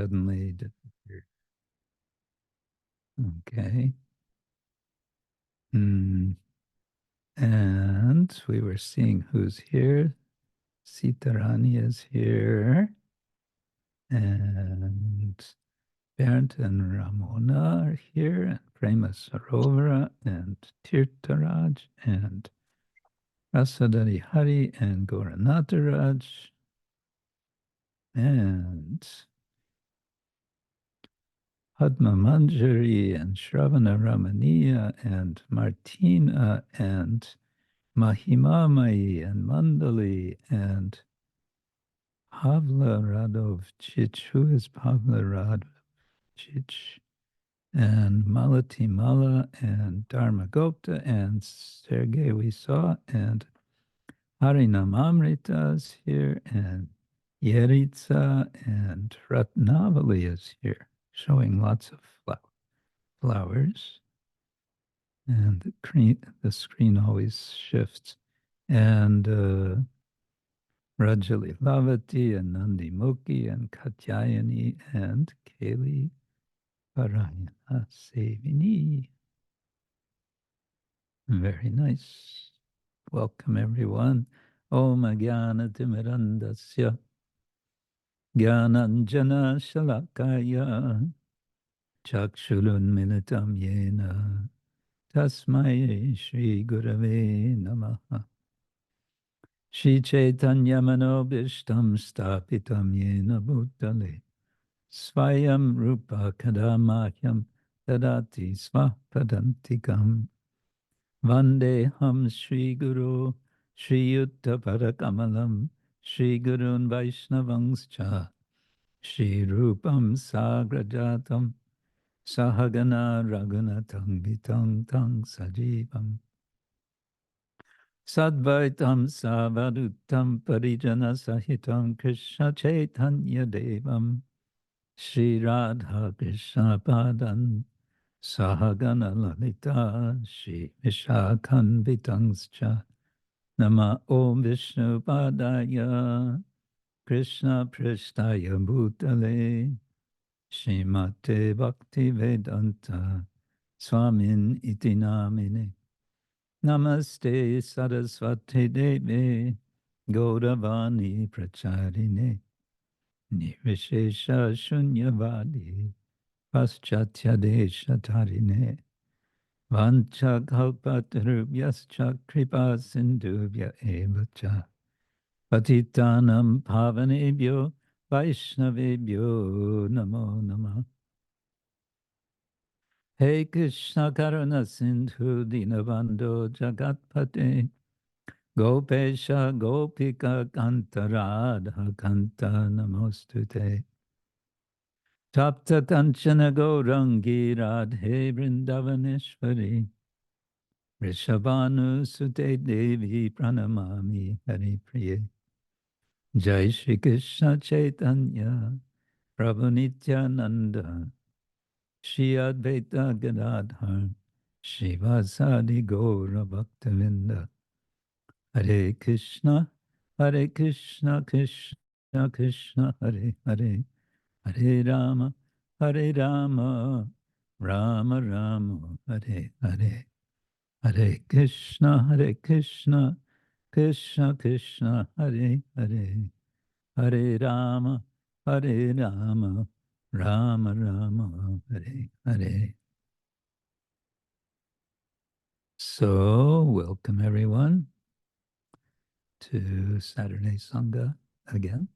Suddenly disappeared. Okay. And we were seeing who's here. Sitarani is here. And Bernd and Ramona are here. And Prema Sarovara and Tirtharaj and Rasadari Hari and Gauranataraj. And Padma Manjari and Shravana Ramaniya and Martina and Mahimamai and Mandali and Pavla Radovchich. Who is Pavla Radovchich? And Malati Mala and Dharmagupta and Sergei we saw and Harinamamrita is here and Yeritza and Ratnavali is here, showing lots of flowers. And the screen always shifts. And Rajali Lavati and Nandi Mukhi and Katyayani and Kali Parayana Sevini. Very nice. Welcome, everyone. Om Jnana Timirandasya Jnananjana Shalakaya Chakshulun Militam Yena Tasmai Shri Gurave Namaha Shri Chaitanya Manobishtam Stapitam Yena Bhutale Swayam Rupa Kadamahyam Dadati Svapadantikam Vandeham Shri Guru Shri Yutta Parakamalam Shri Gurun Vaishnavangscha Shri Rupam Sagrajatam Sahagana Raghunatam Vitang Tang Sajivam Sadvaitam Savadutam Parijana Sahitam Krishna Chaitanya Devam Shri Radha Krishna Padan Sahagana Lalita Shri Vishakhan Vitangscha Nama Om Vishnu Padaya Krishna Prasthaya Bhutale Shrimate Bhakti Vedanta Swamin Iti Namine Namaste Saraswati Devi Gauravani Pracharine Nirvishesha Shunyavadi Paschatya Desha Tarine Vancha Kalpatarubhyascha Kripa Sindhubhya Evacha Patitanam Pavanebhyo Vaishnavebhyo Namo Namah. Hey Krishna Karuna Sindhu Dinabandho Jagatpate Gopesha Gopika Kanta Radha Kanta Namostute Tapta Kanchana Gaurangi Radhe Vrindavaneshwari Rishabhanu Sute Devi Pranamami Hari Priye Jai Shri Krishna Chaitanya Prabhu Nityananda Shri Advaita Gadadhar Shivasadi Gaura Bhaktavinda Hare Krishna Krishna Krishna Hare Hare Hare Rama Rama Rama Hare Hare Hare Krishna Krishna Krishna Hare Hare Hare Rama Rama Rama Hare Hare. So, welcome everyone to Saturday Sanga again.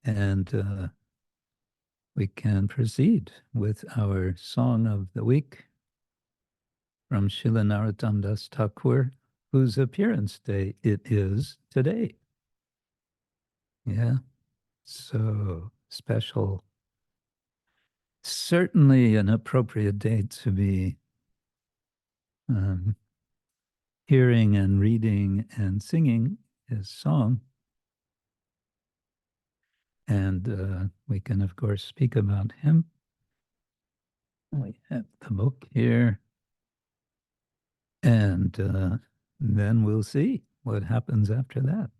And we can proceed with our song of the week from Srila Narottama Dasa Thakura, whose appearance day it is today. Yeah, so special. Certainly an appropriate date to be hearing and reading and singing his song. And we can, of course, speak about him. We have the book here. And then we'll see what happens after that.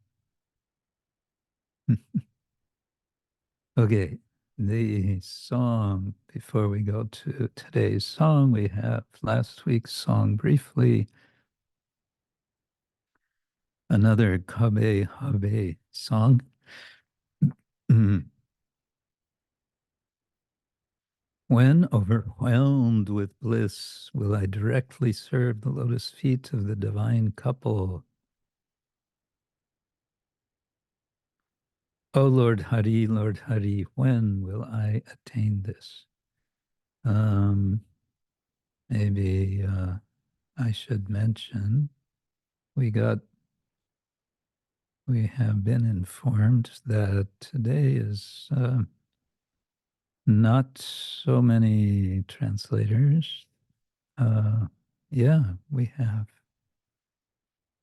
Okay, the song. Before we go to today's song, we have last week's song briefly. Another Kabe Habe song. When overwhelmed with bliss, will I directly serve the lotus feet of the divine couple? O Lord Hari, when will I attain this? Maybe I should mention, we have been informed that today is not so many translators. Yeah, we have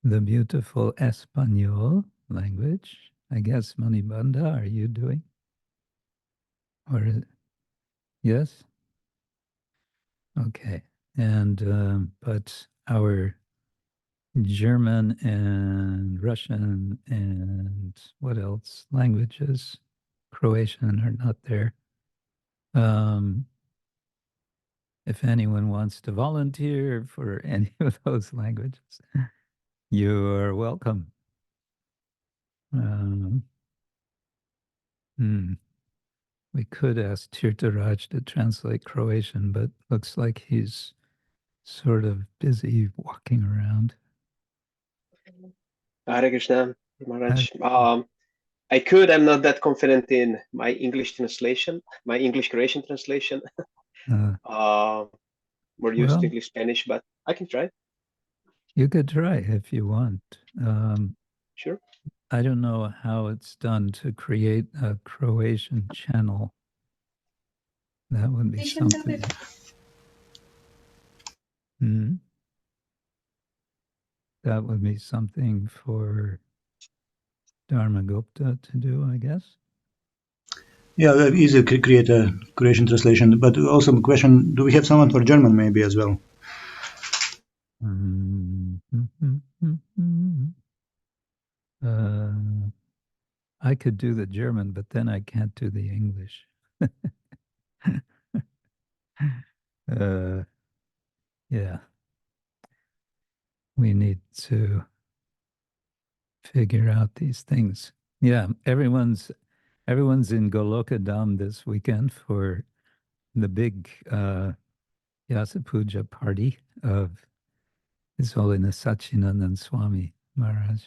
the beautiful Espanol language. I guess Manibanda, are you doing? Or yes? Okay. And but our German and Russian and what else? Languages, Croatian are not there. If anyone wants to volunteer for any of those languages, you're welcome. We could ask Tirtharaj to translate Croatian, but looks like he's sort of busy walking around. Hare Krishna, Maharaj. I could, I'm not that confident in my English translation, my English Croatian translation. We're used to English Spanish, but I can try. You could try if you want. Sure. I don't know how it's done to create a Croatian channel. That would be something. That would be something for Dharmagupta to do, I guess. Yeah, easy to create a Croatian translation. But also a question, do we have someone for German maybe as well? I could do the German, but then I can't do the English. Yeah. We need to figure out these things. Yeah, everyone's in Goloka Dham this weekend for the big Yasa Puja party of His Holiness Sachinandan Swami Maharaj.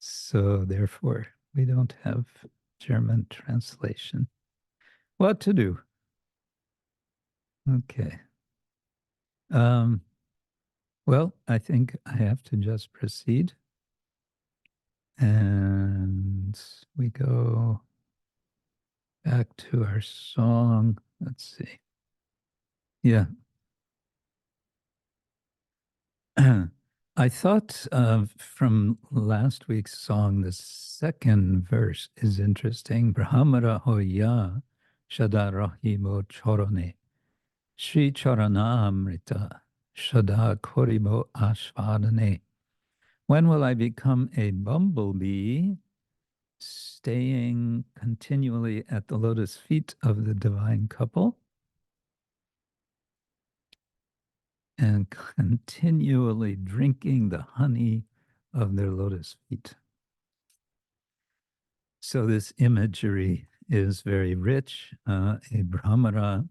So therefore, we don't have German translation. What to do? Okay. Well, I think I have to just proceed. And we go back to our song. Let's see. Yeah. I thought from last week's song, the second verse is interesting. Brahmara hoya shadarahibo chorone Shri Charana Amrita Shada Koribo Ashvadane. When will I become a bumblebee, staying continually at the lotus feet of the divine couple and continually drinking the honey of their lotus feet? So this imagery is very rich. A Brahmara,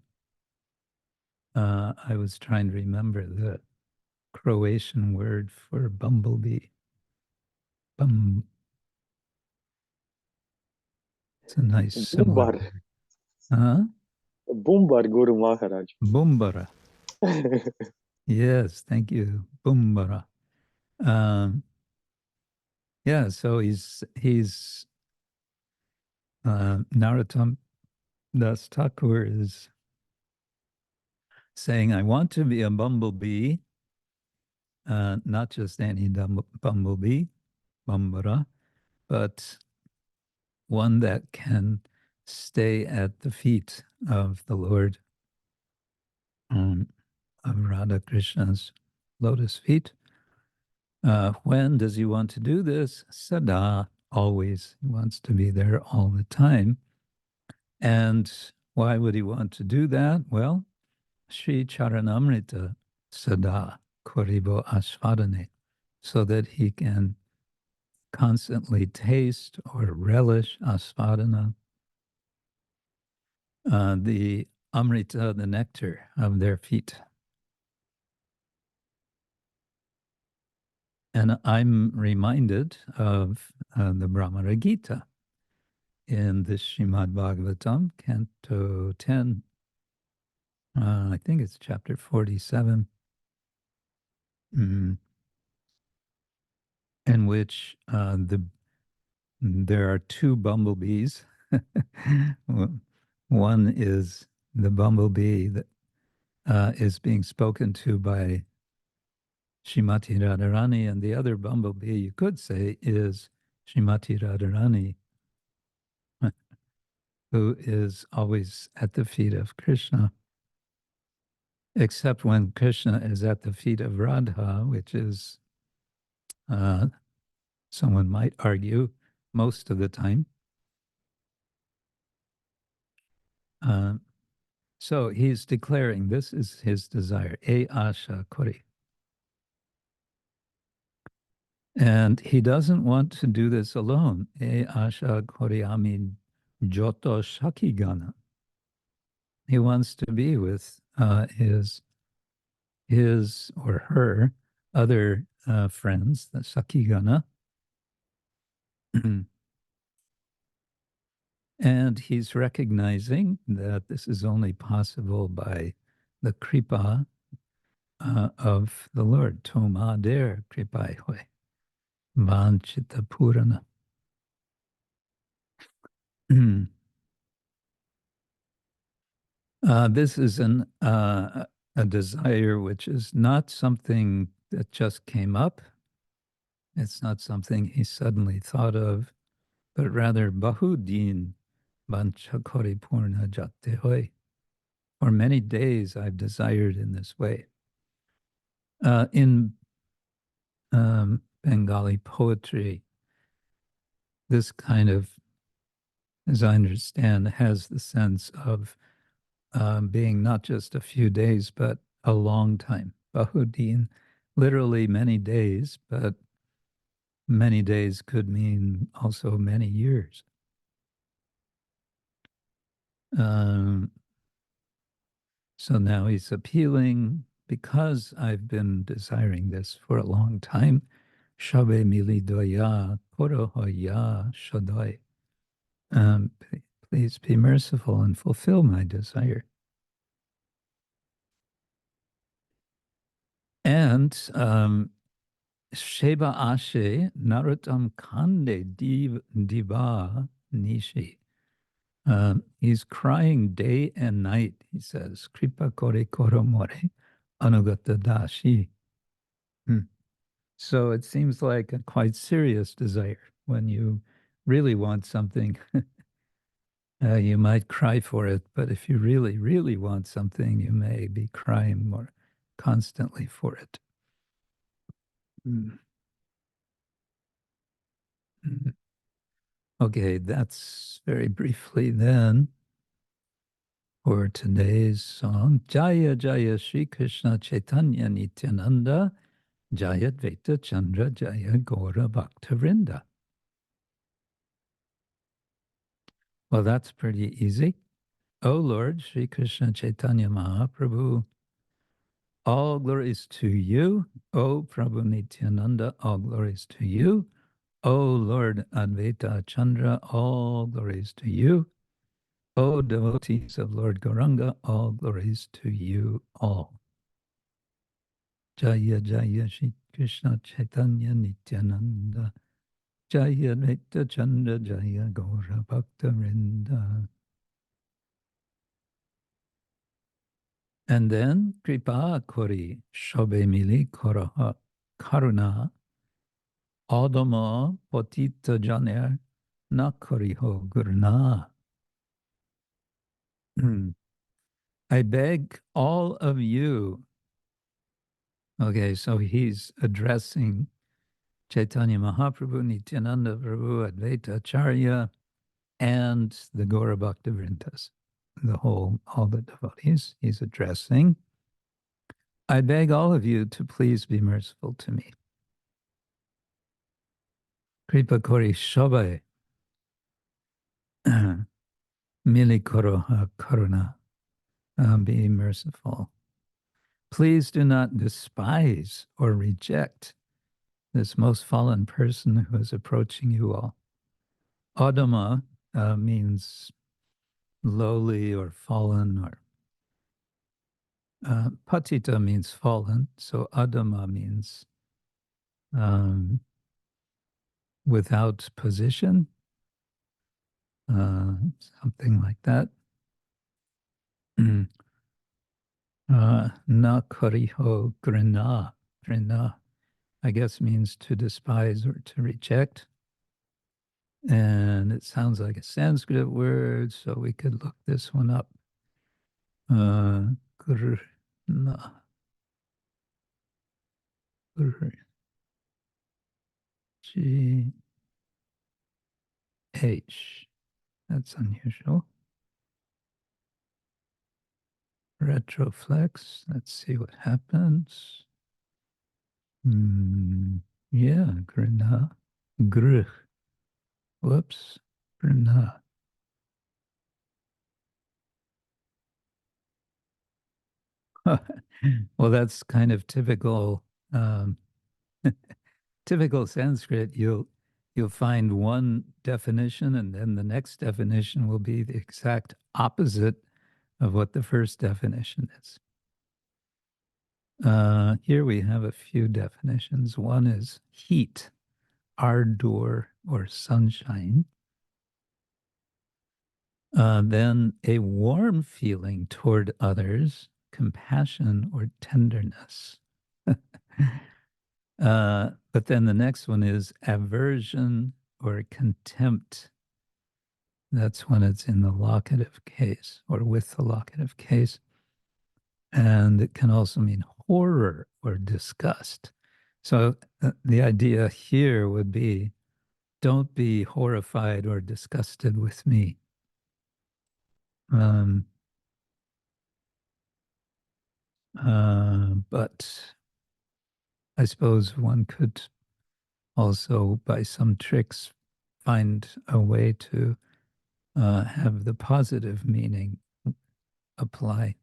I was trying to remember the Croatian word for bumblebee. It's a nice similar word. Bumbar Guru Maharaj. Bumbara. Yes, thank you. Bumbara. Yeah, so he's Narottama Dasa Thakura is saying, I want to be a bumblebee, not just any bumblebee, bumbara, but one that can stay at the feet of the Lord, of Radha Krishna's lotus feet. When does he want to do this? Sada, always. He wants to be there all the time. And why would he want to do that? Well, Sri Charanamrita Sada Koribo Asvadane, so that he can constantly taste or relish asvadana, the amrita, the nectar of their feet. And I'm reminded of the Brahmana Gita in the Srimad Bhagavatam, Canto 10, I think it's chapter 47, in which there are two bumblebees. One is the bumblebee that is being spoken to by Srimati Radharani, and the other bumblebee, you could say, is Srimati Radharani, who is always at the feet of Krishna, except when Krishna is at the feet of Radha, which is, someone might argue, most of the time. So he's declaring this is his desire, e asha kori. And he doesn't want to do this alone. E asha koryami joto shakigana. He wants to be with his or her other friends, the sakigana. And he's recognizing that this is only possible by the kripa of the Lord. Toma der kripai hoy. Vanchita Purana. This is a desire which is not something that just came up. It's not something he suddenly thought of, but rather Bahudin Vanchakori Purna Jate Hoy. For many days I've desired in this way. In Bengali poetry, this kind of, as I understand, has the sense of being not just a few days, but a long time. Bahudin, literally many days, but many days could mean also many years. So now he's appealing, because I've been desiring this for a long time. Sabe, mili, tuyā, koroho, shodoi. Please be merciful and fulfill my desire. And Sheba Ashe Narottama Kande Diva Nishi. He's crying day and night, he says, Kripa kore koro more anugata dashi. So it seems like a quite serious desire. When you really want something, you might cry for it, but if you really, really want something, you may be crying more constantly for it. Okay, that's very briefly then for today's song. Jaya Jaya Sri Krishna Caitanya Nityananda, jayādvaita-candra, Jaya gaura bhakta vrinda. Well, that's pretty easy. O Lord Sri Krishna Chaitanya Mahaprabhu, all glories to you. O Prabhu Nityananda, all glories to you. O Lord Advaitacandra, all glories to you. O devotees of Lord Gauranga, all glories to you all. Jaya Jaya Shri Krishna Chaitanya Nityananda, jayādvaita-candra, Jaya gaura bhakta vrinda. And then kripa kori sabe mili koroho karuna adhama patita janera koriho gurna. I beg all of you. Okay, so he's addressing Chaitanya Mahaprabhu, Nityananda Prabhu, Advaitacharya, and the Gaura Bhakta Vrindas, all the devotees he's addressing. I beg all of you to please be merciful to me. Kripa kori shobai, mili koroho karuna, be merciful. Please do not despise or reject this most fallen person who is approaching you all. Adhama means lowly or fallen, or patita means fallen. So adhama means without position, something like that. Na koriho grina, I guess means to despise or to reject. And it sounds like a Sanskrit word, so we could look this one up. Grina. G-H. That's unusual. Retroflex. Let's see what happens. Yeah, grina. Grh. Whoops. Grina. Well, that's kind of typical typical Sanskrit. You'll find one definition, and then the next definition will be the exact opposite of what the first definition is. Here we have a few definitions. One is heat, ardor, or sunshine. Then a warm feeling toward others, compassion or tenderness. But then the next one is aversion or contempt. That's when it's in the locative case or with the locative case. And it can also mean horror or disgust. So the idea here would be, don't be horrified or disgusted with me. But I suppose one could also, by some tricks, find a way to have the positive meaning apply.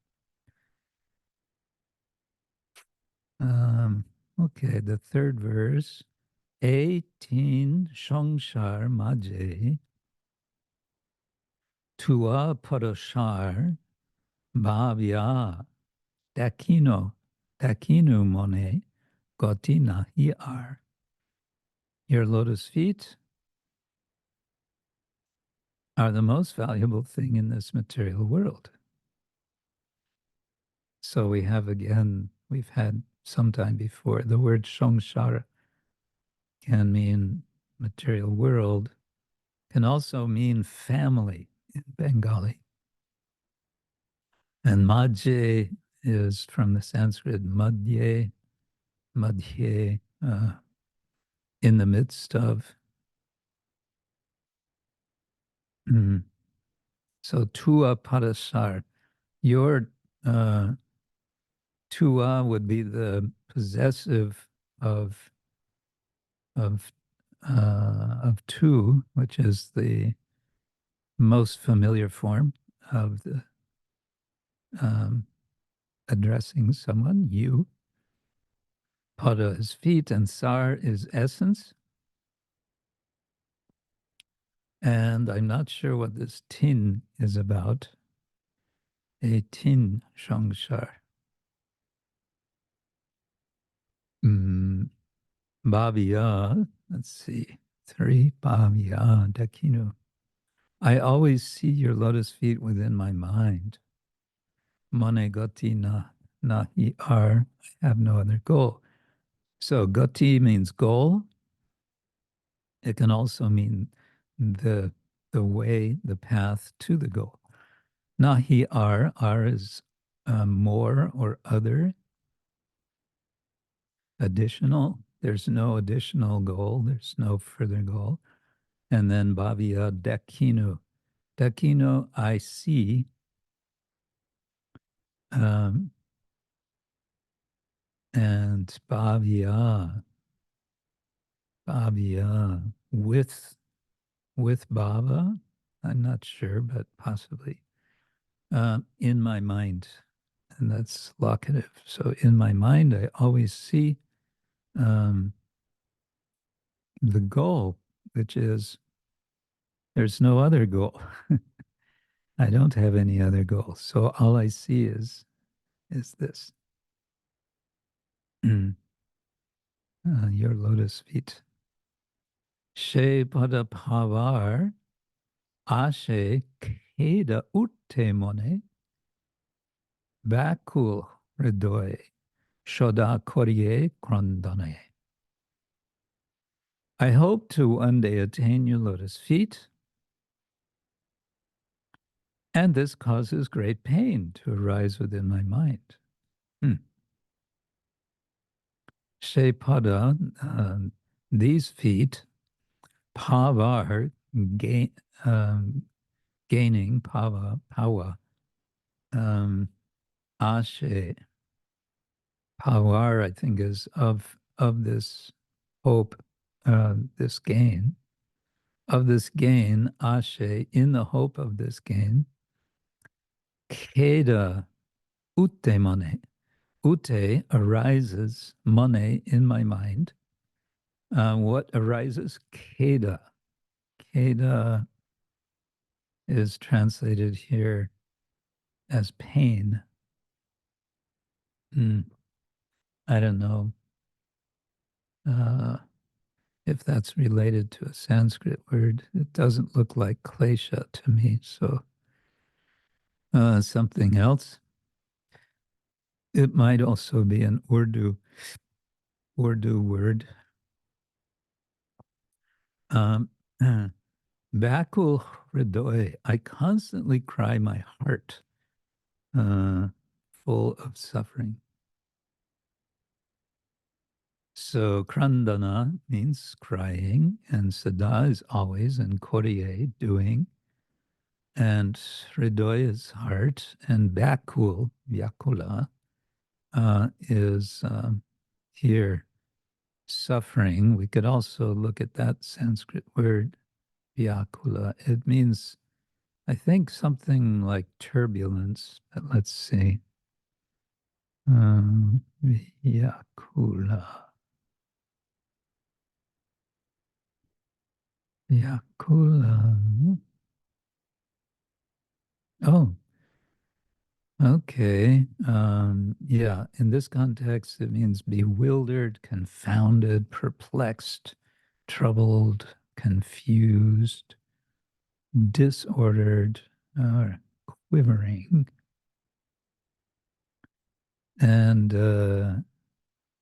Okay, the third verse. Eitin shongshar mājhe tuyā parashar bhāviyā dekhinu mone gati nāhi ar. Your lotus feet are the most valuable thing in this material world. So we've had sometime before, the word samsara can mean material world, can also mean family in Bengali. And mājhe is from the Sanskrit mājhe, in the midst of. So tuyā parasar, your tuyā would be the possessive of tu, which is the most familiar form of the addressing someone, you. Pada is feet and sar is essence. And I'm not sure what this tin is about. A tin shangshar. Bhāviyā, let's see. 3, bhāviyā, dekhinu. I always see your lotus feet within my mind. Mane gati nāhi ar, I have no other goal. So gati means goal. It can also mean the way, the path to the goal. Nāhi ar is more or other, additional. There's no additional goal. There's no further goal. And then bhāviyā dekhinu. Dekhinu, I see. And bhāviyā, with bhava, I'm not sure, but possibly, in my mind. And that's locative. So in my mind, I always see the goal, which is there's no other goal. I don't have any other goal. So all I see is this, your lotus feet. She pada bhavar ashe keda utte mone bakul hridoy shoda koriye krandane. I hope to one day attain your lotus feet, and this causes great pain to arise within my mind. Shepada, these feet, pavar, gaining, power, ashe, power, I think, is of this hope, this gain, ashe, in the hope of this gain, keda utte mane, utte arises, mane, in my mind. What arises? Keda. Keda is translated here as pain. I don't know if that's related to a Sanskrit word. It doesn't look like klesha to me, so something else. It might also be an Urdu word. Bakul hridoy, I constantly cry my heart, full of suffering. So krandana means crying, and sada is always, and korihe, doing, and hridoy is heart, and bakul, vyakula, is here suffering. We could also look at that Sanskrit word, vyakula. It means, I think, something like turbulence, but let's see. Vyakula. Vyakula. Oh, okay. Yeah, in this context, it means bewildered, confounded, perplexed, troubled, confused, disordered, quivering. And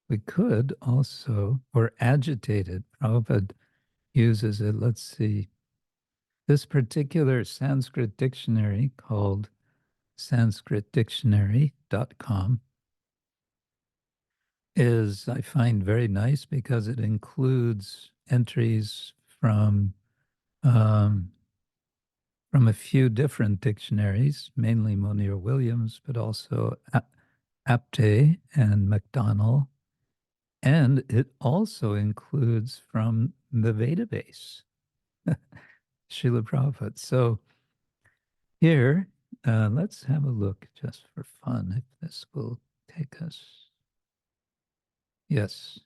we could also, or agitated, Prabhupada uses it. Let's see. This particular Sanskrit dictionary called sanskritdictionary.com is, I find, very nice because it includes entries from a few different dictionaries, mainly Monier Williams, but also Apte and MacDonald. And it also includes from the Vedabase, Srila Prabhupada. So here, let's have a look just for fun if this will take us. Yes.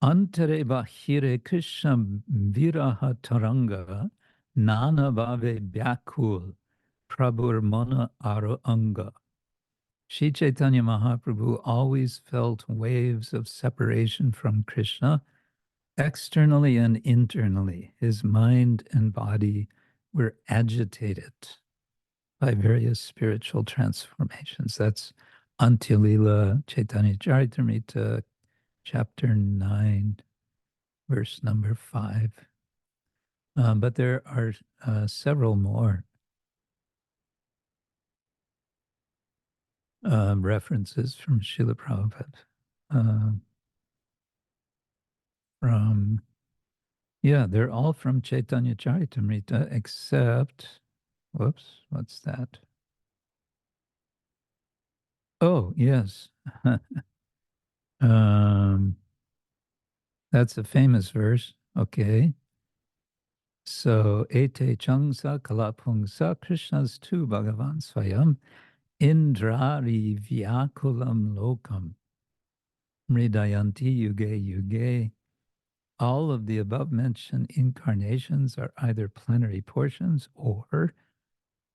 Antere bahire Krishna viraha taranga nana bhave vyakul prabhur mana aro anga. Sri Chaitanya Mahaprabhu always felt waves of separation from Krishna, externally and internally. His mind and body were agitated by various spiritual transformations. That's Antya-lila Chaitanya Charitamrita, chapter 9, verse number 5. But there are several more references from Srila Prabhupada. from, yeah, they're all from Caitanya Charitamrita, except, whoops, what's that? Oh, yes. That's a famous verse. Okay. So, ete changsa kalapungsa Krishna's tu Bhagavan Swayam Indrari Vyakulam Lokam Mridayanti Yuge Yuge. All of the above mentioned incarnations are either plenary portions or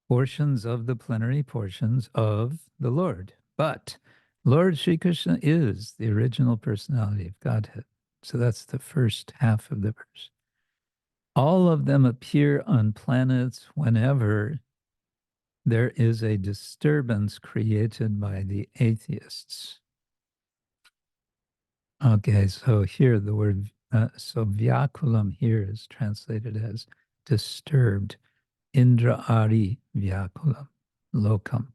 portions of the plenary portions of the Lord. But Lord Sri Krishna is the original personality of Godhead. So that's the first half of the verse. All of them appear on planets whenever there is a disturbance created by the atheists. Okay, so here the word, so vyakulam here is translated as disturbed. Indra Ari Vyakulam Lokam.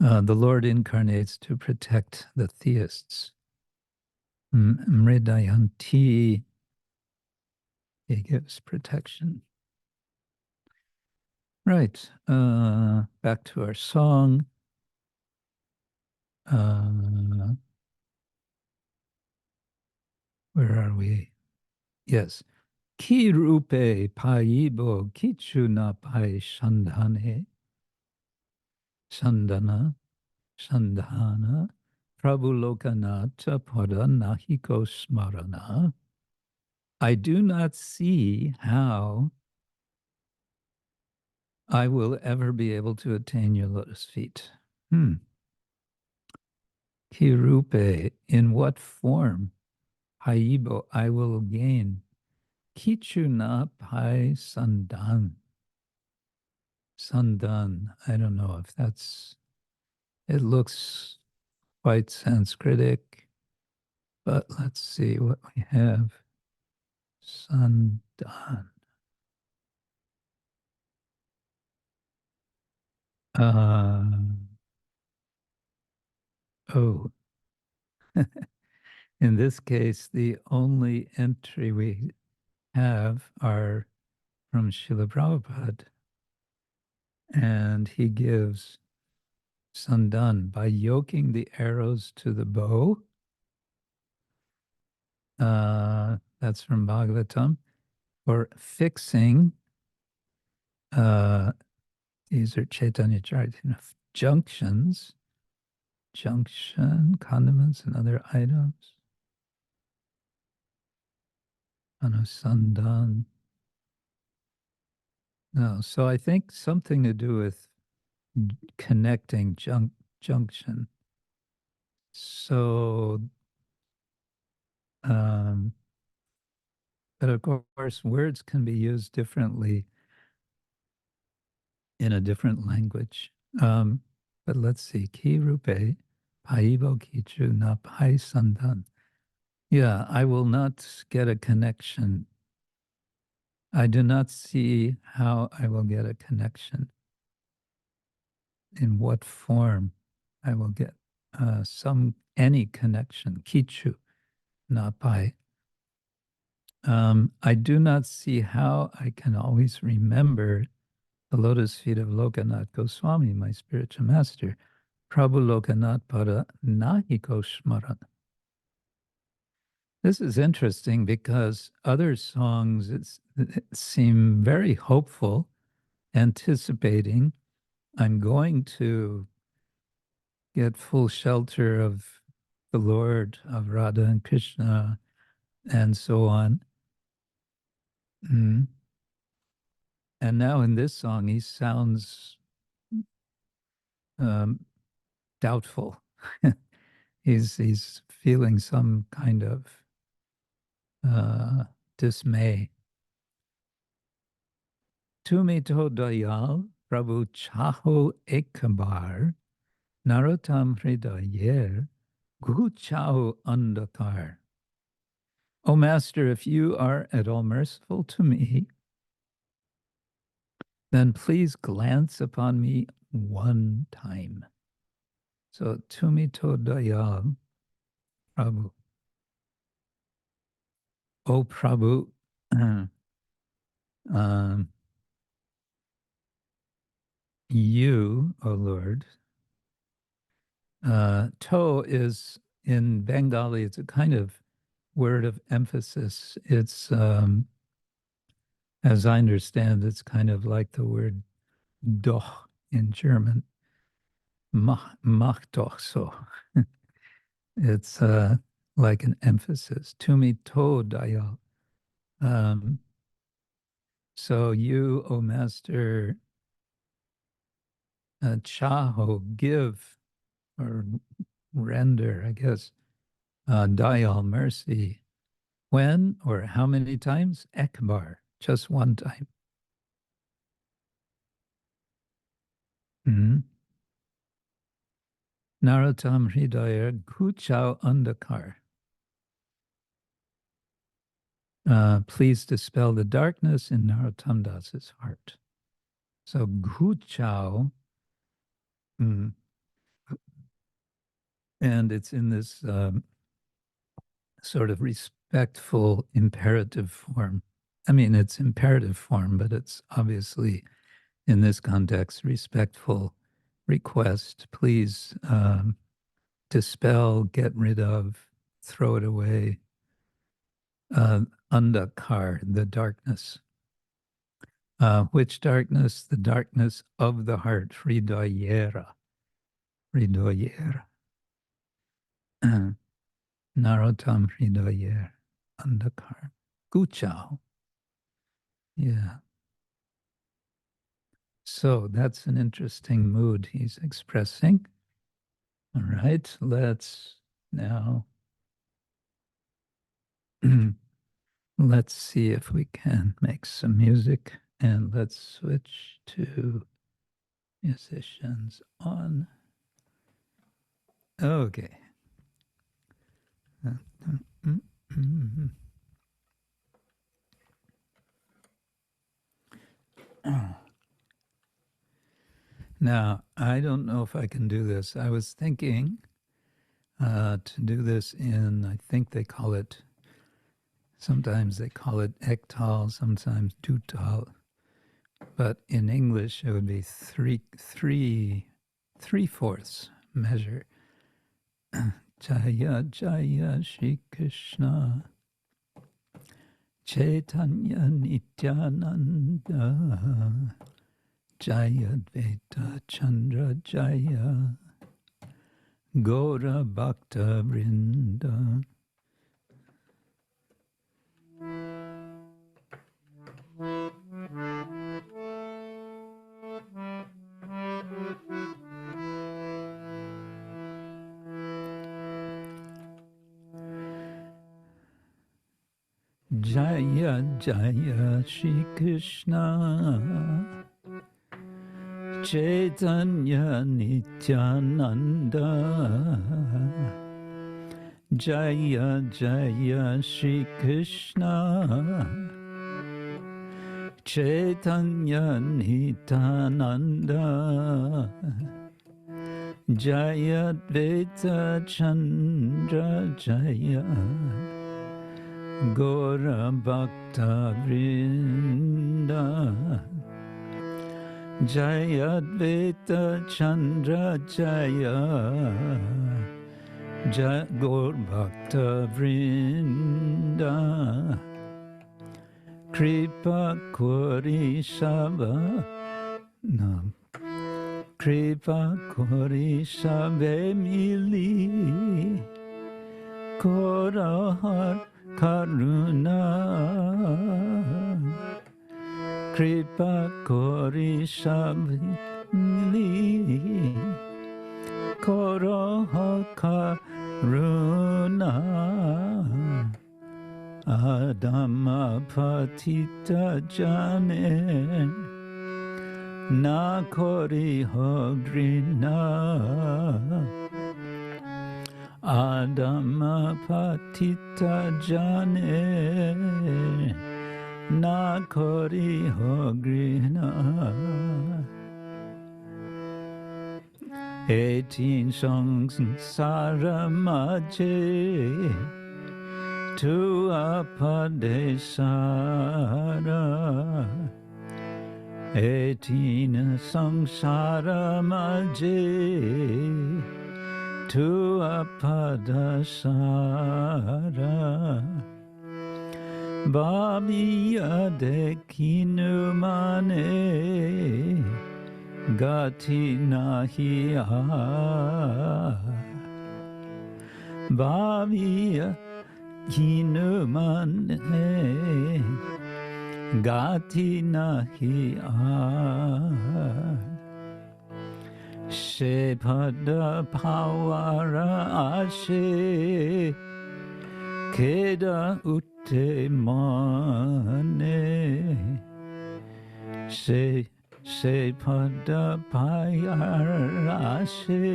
The Lord incarnates to protect the theists. Mridayanti, he gives protection. Right, back to our song. Where are we? Yes. Ki rupe paibo kichu na pai shandhane. Shandana. Shandhana, Prabhu Lokanata Pada Nahiko Smarana. I do not see how I will ever be able to attain your lotus feet. Kirupe, in what form? Haibo, I will gain. Kichuna Pai Sandan. Sandan, I don't know if that's, it looks quite Sanskritic, but let's see what we have. Sandan. Oh, in this case, the only entry we have are from Srila Prabhupada. And he gives Sandan by yoking the arrows to the bow. That's from Bhagavatam. Or fixing, these are Caitanya Charitamrita, junctions, junction, condiments, and other items. Anusandan. No, so I think something to do with connecting junction. So, but of course, words can be used differently in a different language. But let's see, ki rupe, paibo kichu na pai sandan. Yeah, I will not get a connection. I do not see how I will get a connection. In what form I will get any connection. Kichu, na pai. I do not see how I can always remember the lotus feet of Lokanath Goswami, my spiritual master. Prabhu Lokanath Pada Nāhi Smaran. This is interesting because other songs seem very hopeful, anticipating I'm going to get full shelter of the Lord, of Radha and Krishna, and so on. And now in this song, he sounds doubtful. he's feeling some kind of dismay. Tumi to dayal Prabhu chaho ekbar Narottam hridayer gu chaho andakar. O Master, if you are at all merciful to me, then please glance upon me one time. So, tumi to dayal, Prabhu. O Prabhu, you, O Lord, to is in Bengali, it's a kind of word of emphasis. It's, as I understand, it's kind of like the word doch in German. Mach doch so. It's like an emphasis. Tumi to dayal. So you, O Master, chaho, give or render, I guess, dayal, mercy. When or how many times? Ekbar, just one time. Narottam Hridaya Guchau Andakar. Please dispel the darkness in Narottama Dasa's heart. So Guchau, and it's in this sort of respectful imperative form. I mean, it's imperative form, but it's obviously, in this context, respectful request. Please dispel, get rid of, throw it away. Andakar, the darkness. Which darkness? The darkness of the heart, hridayera. Hridayera. Narottam hridayera, andakar. Guchau. Yeah. So that's an interesting mood he's expressing. All right, let's now let's see if we can make some music, and let's switch to musicians on. Okay. Now, I don't know if I can do this. I was thinking to do this in, I think they call it, sometimes they call it ektal, sometimes dutal. But in English, it would be three-fourths measure. Jaya, Jaya, Shri Krishna, Caitanya, Nityananda, jayādvaita-candra, Jaya, gaura bhakta vrinda. Jaya, Jaya, Shri Krishna, Caitanya, Nityananda, Jaya, Jaya, Shri Krishna, Caitanya, Nityananda, jayādvaita-candra, Jaya, gaura bhakta vrinda, jayādvaita-candra, Jaya, gaura bhakta vrinda, kripa kori sabe, kripa kori sabe mili, koroho karuna, kripa kori sabe mili, koroho karuna, adhama patita janera, na koriho adhama patita janera, na koriho 18 songs sāra mājhe, tuyā pade sāra, etina samsara mājhe, tuyā pada sāra, bhāviyā dekhinu mane, gati nāhi bhāviyā dekhinu mane, gati nāhi se pada pawara ashe, keda utte mane, se pada payara ashe,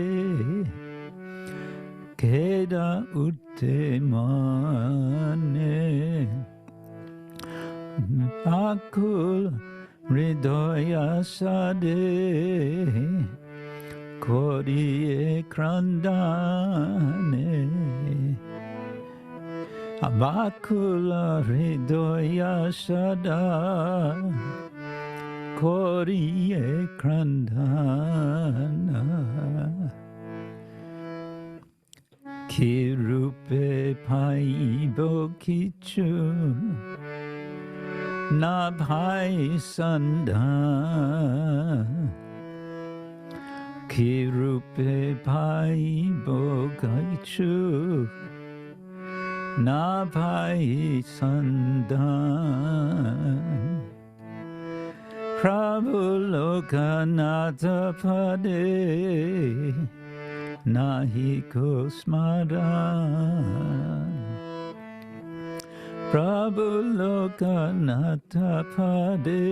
keda utte mane, akul hridaya sade, kori krandane, abakula hridaya sada, kori krandana, kirupe paibo kichu, nabhai sanda, kirupe paibo kichu, nabhai sanda, Prabhu lokanatha pade, nāhi kosmaran, Prabhu lokanatha pade,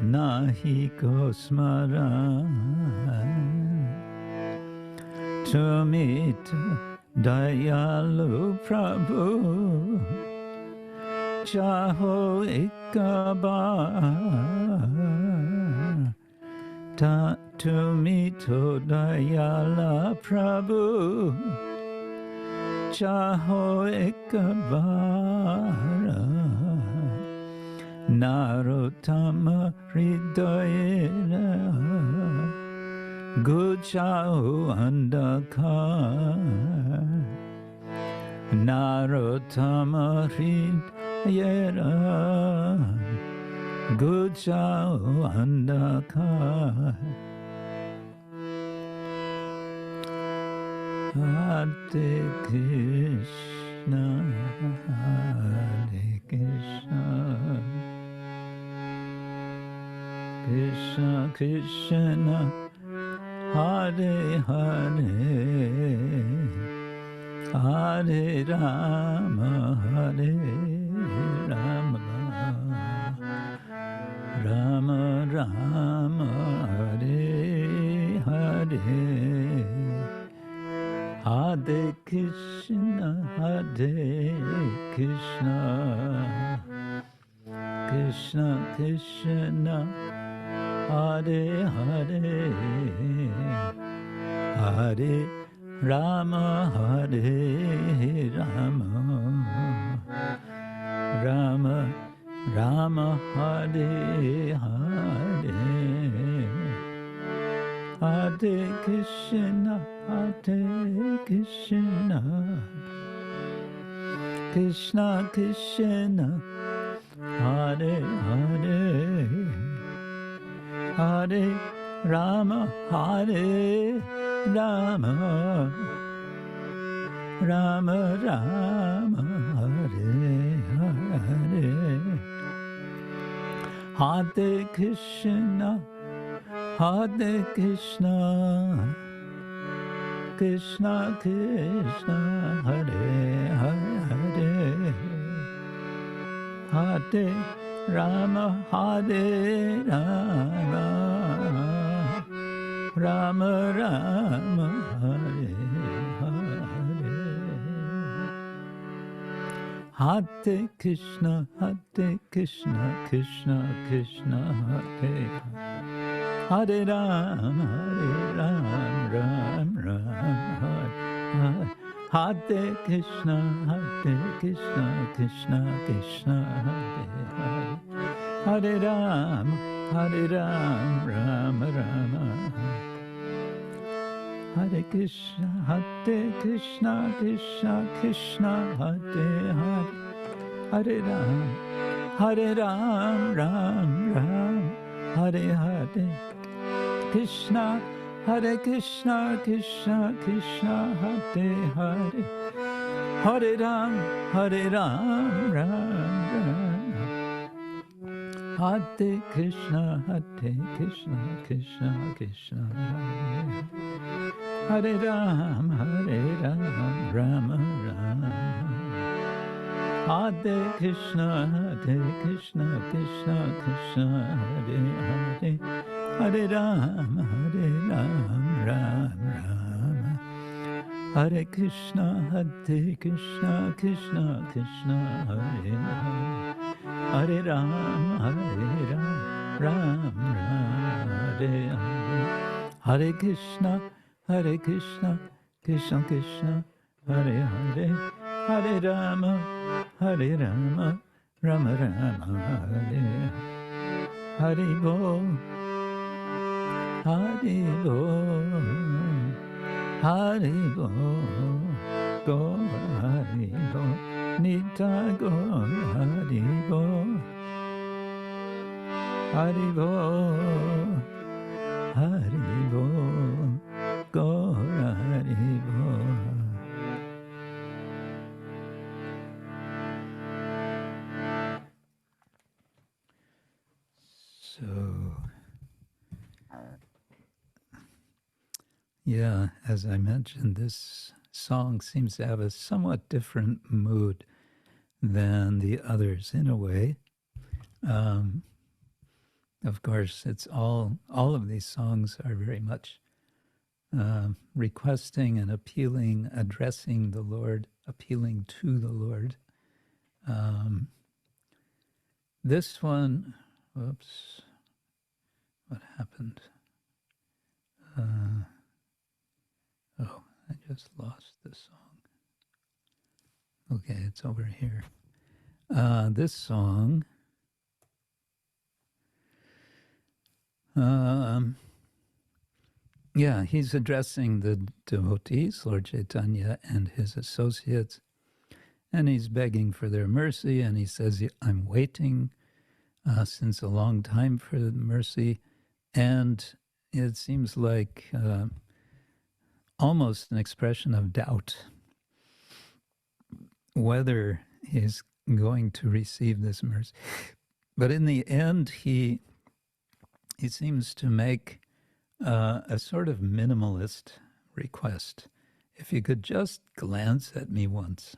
nāhi kosmaran, tumita dayalu Prabhu, chaho ekabar, tumito dayala Prabhu, chaho ekabar, Narottama hridaya, guchao andakar, Narottama hridaya, guchao andakar, Hare Krishna, Hare Krishna, Krishna Krishna, Hare Hare, Hare Rama, Hare Rama, Rama Rama, Hare Hare, Hare Krishna, Hare Krishna, Krishna Krishna, Hare Hare, Hare Rama, Hare Rama, Rama Rama, Hare Hare, Hare Krishna, Hare Krishna, Krishna Krishna, Hare Hare, Hare Rama, Hare Rama, Rama Rama, Hare Hare, Hare Krishna, Hare Krishna, Krishna Krishna, Hare Hare, Hare Rama, Hare Rama, Rama Rama, Hare Hare, Hare Krishna, Hare Krishna, Krishna Krishna, Hare Hare Rama, Hare Rama, Ram Ram, Hare Krishna, Krishna Krishna, Hare Hare, Hare Rama, Rama Rama. Hare Krishna, Krishna Krishna, Hare Hare, Hare Ram, Ram Ram, Hare Hare. Krishna, Krishna Krishna, Hare Hare, Hare Ram, Ram Ram. Hare Krishna, Krishna Krishna, Hare Ram, Ram Ram. Hare Krishna, Krishna Krishna, Hare Hare, Hare Ram, Ram Ram. Hare Krishna, Krishna Krishna, Hare Hare, Hare Ram, Ram Ram. Hare Krishna, Krishna Krishna, Hare Hare, Hare Rama, Rama Rama, Hare Hare Bol, Hare Bol, Hare Bol, Go Hare Bol, Nita Go Hare Bol, Hare Bol, Hare Bol, Go Hare Bol. So, yeah, as I mentioned, this song seems to have a somewhat different mood than the others in a way. Of course, it's all of these songs are very much requesting and appealing, addressing the Lord, appealing to the Lord. This one, whoops, what happened? Oh, I just lost the song. Okay, it's over here. This song, yeah, he's addressing the devotees, Lord Caitanya and his associates, and he's begging for their mercy, and he says, I'm waiting since a long time for the mercy, and it seems like almost an expression of doubt whether he's going to receive this mercy. But in the end, he seems to make a sort of minimalist request. If you could just glance at me once,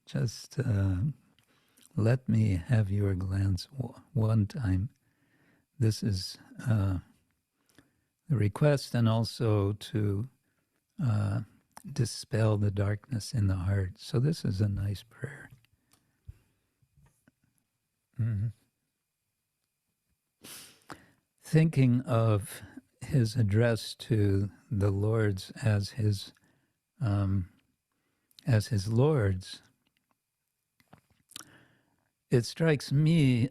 just let me have your glance one time. This is the request, and also to dispel the darkness in the heart. So this is a nice prayer. Mm-hmm. Thinking of his address to the lords as his lords, it strikes me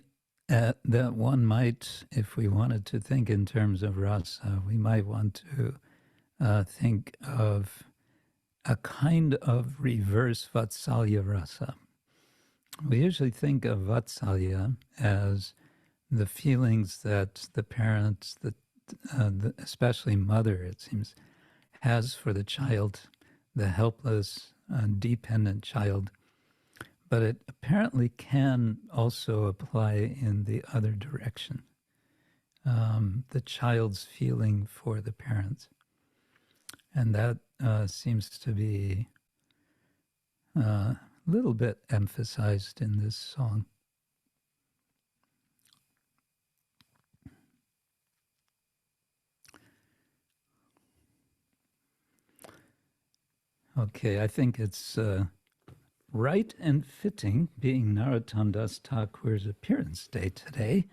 that one might, if we wanted to think in terms of rasa, we might want to think of a kind of reverse Vatsalya rasa. We usually think of Vatsalya as the feelings that the parents, especially mother, it seems, has for the child, the helpless, dependent child. But it apparently can also apply in the other direction. The child's feeling for the parents. And that seems to be a little bit emphasized in this song. Okay, I think it's right and fitting, being Narottama Dasa Thakur's appearance day today,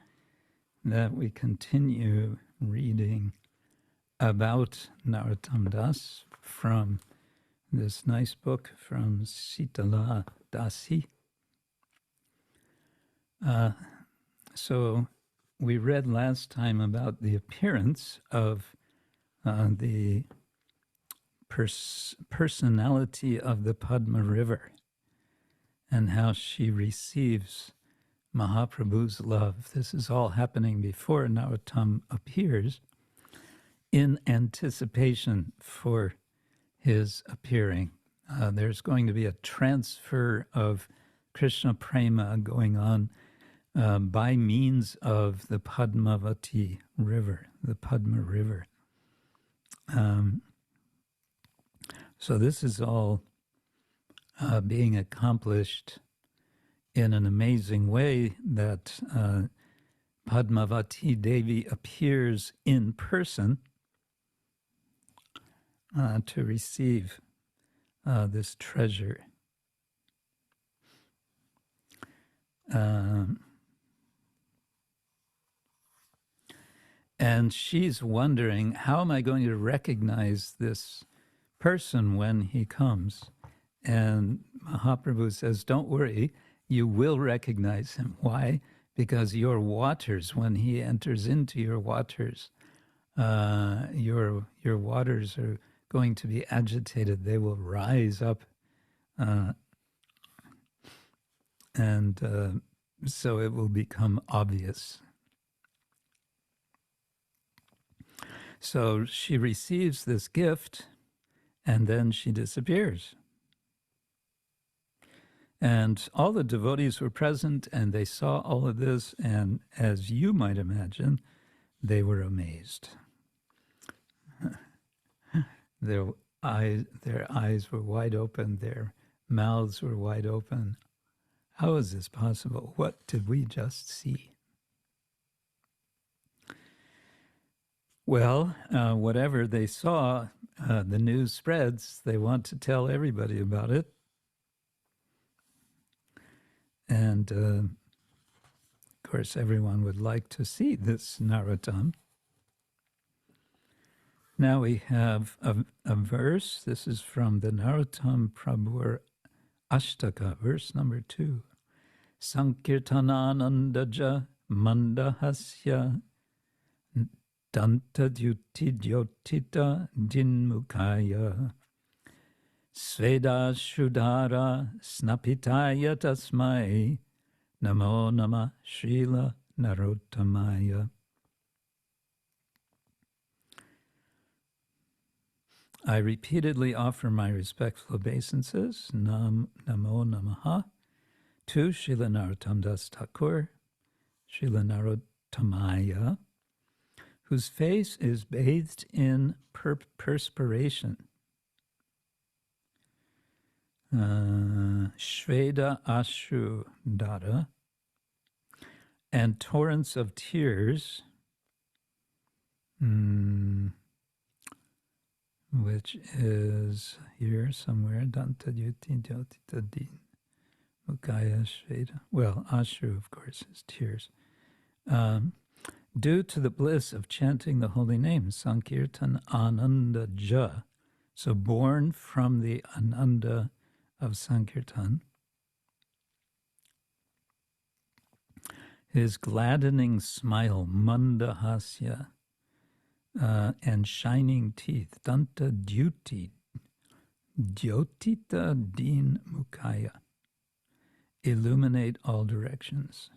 that we continue reading about Narottama Dasa from this nice book from Srila Dasi. So we read last time about the appearance of the personality of the Padma River and how she receives Mahaprabhu's love. This is all happening before Narottam appears, in anticipation for his appearing. There's going to be a transfer of Krishna Prema going on by means of the Padmavati River, the Padma River. So this is all being accomplished in an amazing way, that Padmavati Devi appears in person to receive this treasure. And she's wondering, how am I going to recognize this person when he comes? And Mahaprabhu says, don't worry, you will recognize him. Why? Because your waters, when he enters into your waters, your waters are going to be agitated. They will rise up. And so it will become obvious. So she receives this gift, and then she disappears. And all the devotees were present, and they saw all of this, and as you might imagine, they were amazed. Their eyes were wide open, their mouths were wide open. How is this possible? What did we just see? Well, whatever they saw, the news spreads. They want to tell everybody about it. And, of course, everyone would like to see this Narottam. Now we have a verse. This is from the Narottam Prabhu Ashtaka, verse number 2. Sankirtananandaja mandahasya dantadyutidyotita dinmukaya sveda shudara snapitaya tasmai namo nama Srila Narottamaya. I repeatedly offer my respectful obeisances, namo namaha, to Srila Narottama Dasa Thakura, Srila Narottamaya, whose face is bathed in perspiration. Shveda Ashu Dara, and torrents of tears, which is here somewhere, Danta Yuti Jyotita Din Mukaya Shveda. Well, Ashu, of course, is tears. Due to the bliss of chanting the holy name, Sankirtan Ananda Ja, so born from the Ananda of Sankirtan, his gladdening smile, mandahasya, and shining teeth, danta dyuti, dyotita din mukaya, illuminate all directions.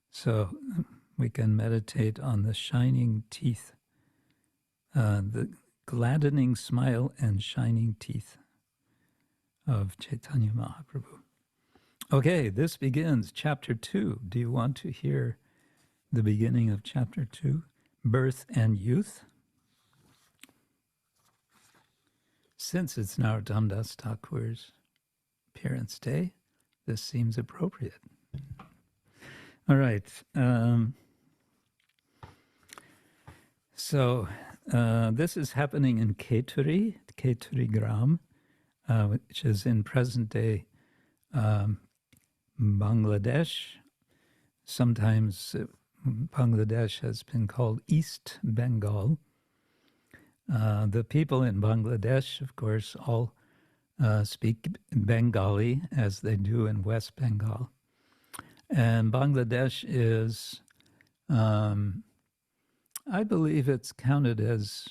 So we can meditate on the shining teeth, the gladdening smile and shining teeth of Caitanya Mahaprabhu. Okay, this begins chapter 2. Do you want to hear the beginning of chapter 2? Birth and youth. Since it's Narottama Dasa Thakura's appearance day, this seems appropriate. All right. So this is happening in Keturi Gram, which is in present-day Bangladesh. Sometimes Bangladesh has been called East Bengal. The people in Bangladesh, of course, all speak Bengali as they do in West Bengal. And Bangladesh is, I believe it's counted as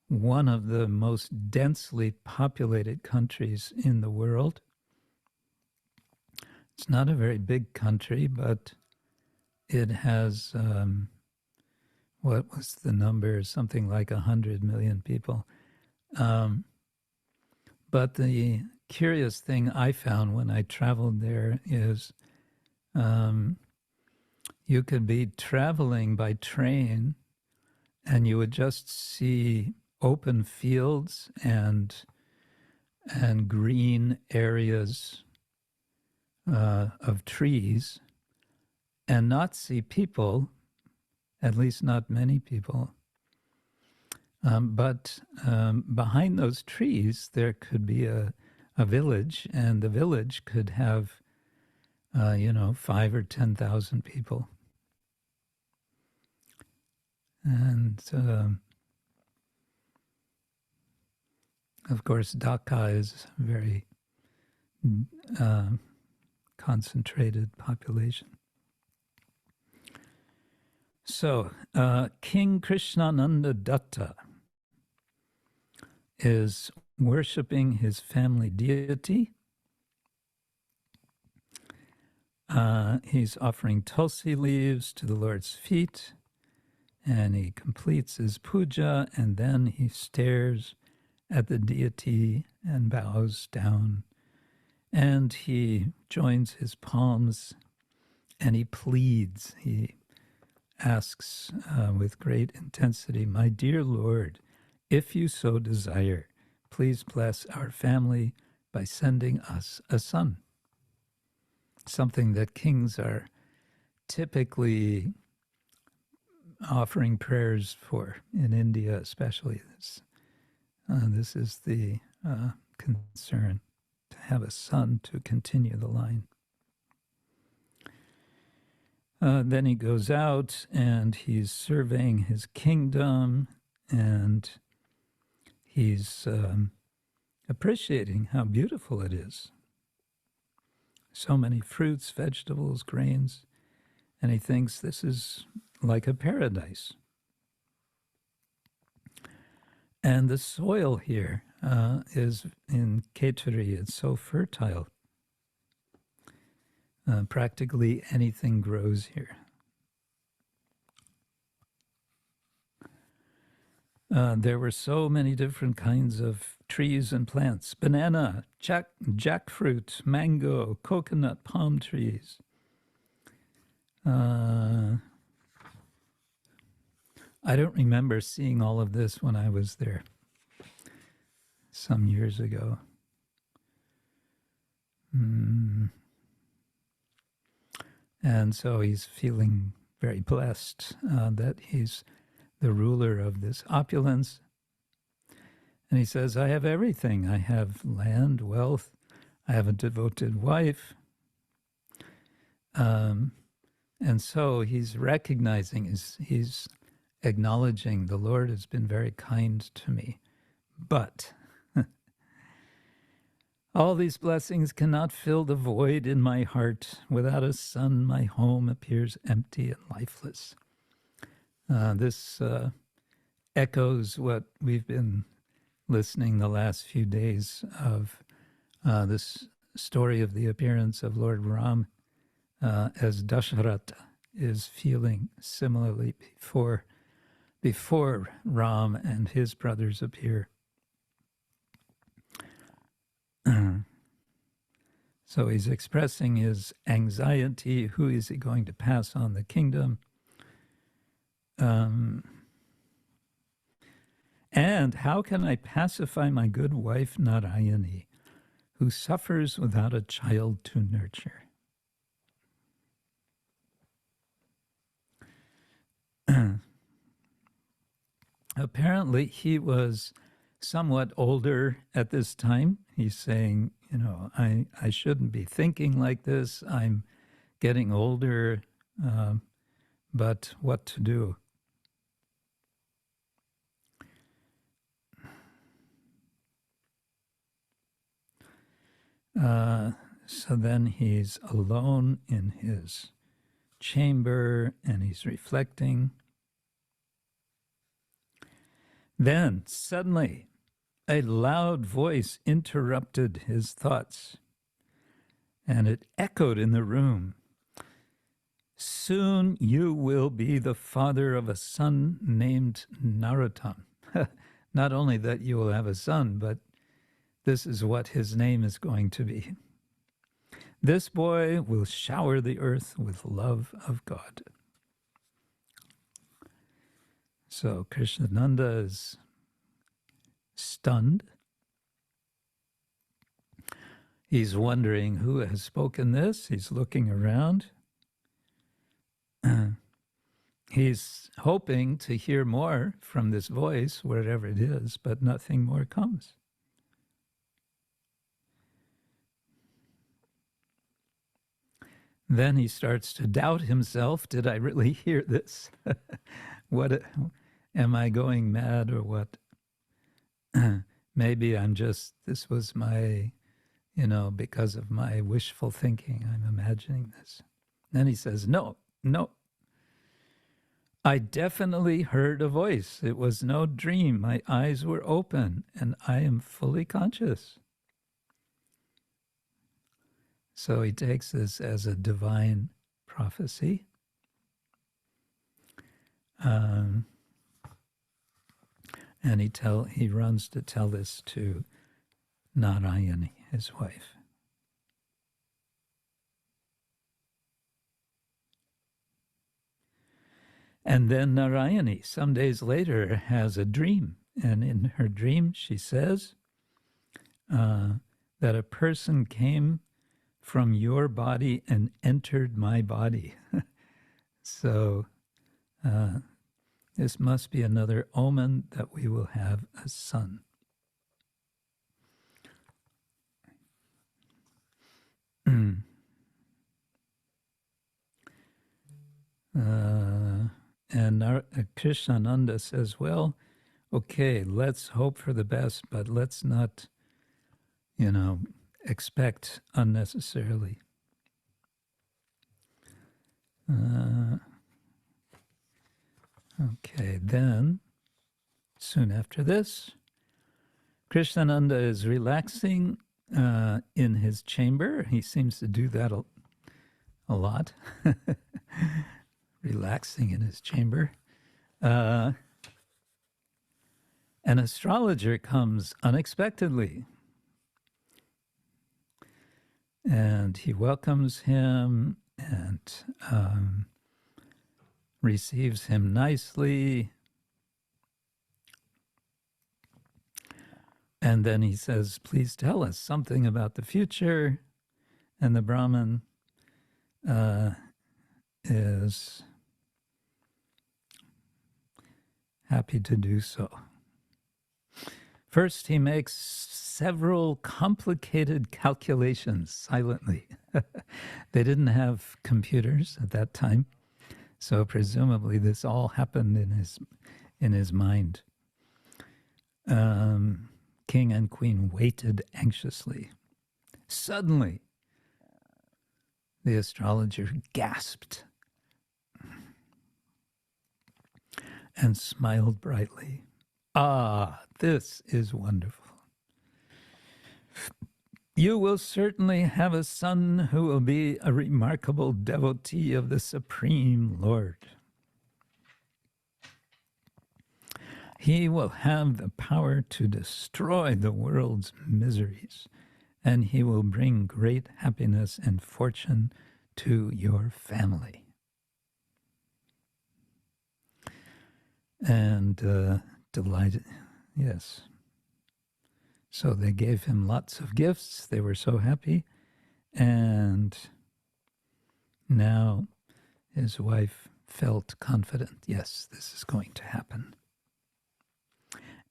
one of the most densely populated countries in the world. It's not a very big country, but it has, what was the number? Something like 100 million people. But the curious thing I found when I traveled there is you could be traveling by train and you would just see open fields and green areas of trees and not see people, at least not many people. But behind those trees, there could be a village, and the village could have, 5,000 or 10,000 people. And of course, Dhaka is a very concentrated population. So, King Krishnananda Datta is worshiping his family deity. He's offering tulsi leaves to the Lord's feet, and he completes his puja, and then he stares at the deity and bows down, and he joins his palms, and he pleads, he asks with great intensity, "My dear Lord, if you so desire, please bless our family by sending us a son." Something that kings are typically offering prayers for in India, especially. This is the concern, to have a son to continue the line. Then he goes out and he's surveying his kingdom, and he's appreciating how beautiful it is. So many fruits, vegetables, grains, and he thinks this is like a paradise. And the soil here is in Khetri, it's so fertile. Practically anything grows here. There were so many different kinds of trees and plants: banana, jackfruit, mango, coconut, palm trees. I don't remember seeing all of this when I was there some years ago. And so he's feeling very blessed that he's the ruler of this opulence. And he says, I have everything. I have land, wealth. I have a devoted wife. And so he's recognizing, he's acknowledging the Lord has been very kind to me. But all these blessings cannot fill the void in my heart. Without a son, my home appears empty and lifeless. This echoes what we've been listening the last few days of this story of the appearance of Lord Ram as Dasharatha is feeling similarly before Ram and his brothers appear. So he's expressing his anxiety. Who is he going to pass on the kingdom? And how can I pacify my good wife Narayani, who suffers without a child to nurture? Apparently he was somewhat older at this time. He's saying, I shouldn't be thinking like this. I'm getting older. but what to do? So then he's alone in his chamber and he's reflecting. Then suddenly a loud voice interrupted his thoughts, and it echoed in the room. Soon you will be the father of a son named Narottama. Not only that you will have a son, but this is what his name is going to be. This boy will shower the earth with love of God. So Krishnananda is stunned. He's wondering who has spoken this. He's looking around. He's hoping to hear more from this voice, whatever it is, but nothing more comes. Then he starts to doubt himself. Did I really hear this? What am I going mad or what? Maybe I'm just, this was my, because of my wishful thinking, I'm imagining this. Then he says, no, I definitely heard a voice. It was no dream. My eyes were open and I am fully conscious. So he takes this as a divine prophecy. And he runs to tell this to Narayani, his wife. And then Narayani, some days later, has a dream. And in her dream, she says that a person came from your body and entered my body. So this must be another omen that we will have a son. And Krishnananda says, well, okay, let's hope for the best, but let's not, expect unnecessarily. Okay, then, soon after this, Krishnananda is relaxing in his chamber. He seems to do that a lot. Relaxing in his chamber. An astrologer comes unexpectedly. And he welcomes him and receives him nicely. And then he says, please tell us something about the future. And the Brahmin is happy to do so. First, he makes several complicated calculations silently. They didn't have computers at that time, so presumably this all happened in his mind. King and queen waited anxiously. Suddenly, the astrologer gasped and smiled brightly. Ah, this is wonderful. You will certainly have a son who will be a remarkable devotee of the Supreme Lord. He will have the power to destroy the world's miseries, and he will bring great happiness and fortune to your family. And delighted, yes. So they gave him lots of gifts. They were so happy. And now his wife felt confident. Yes, this is going to happen.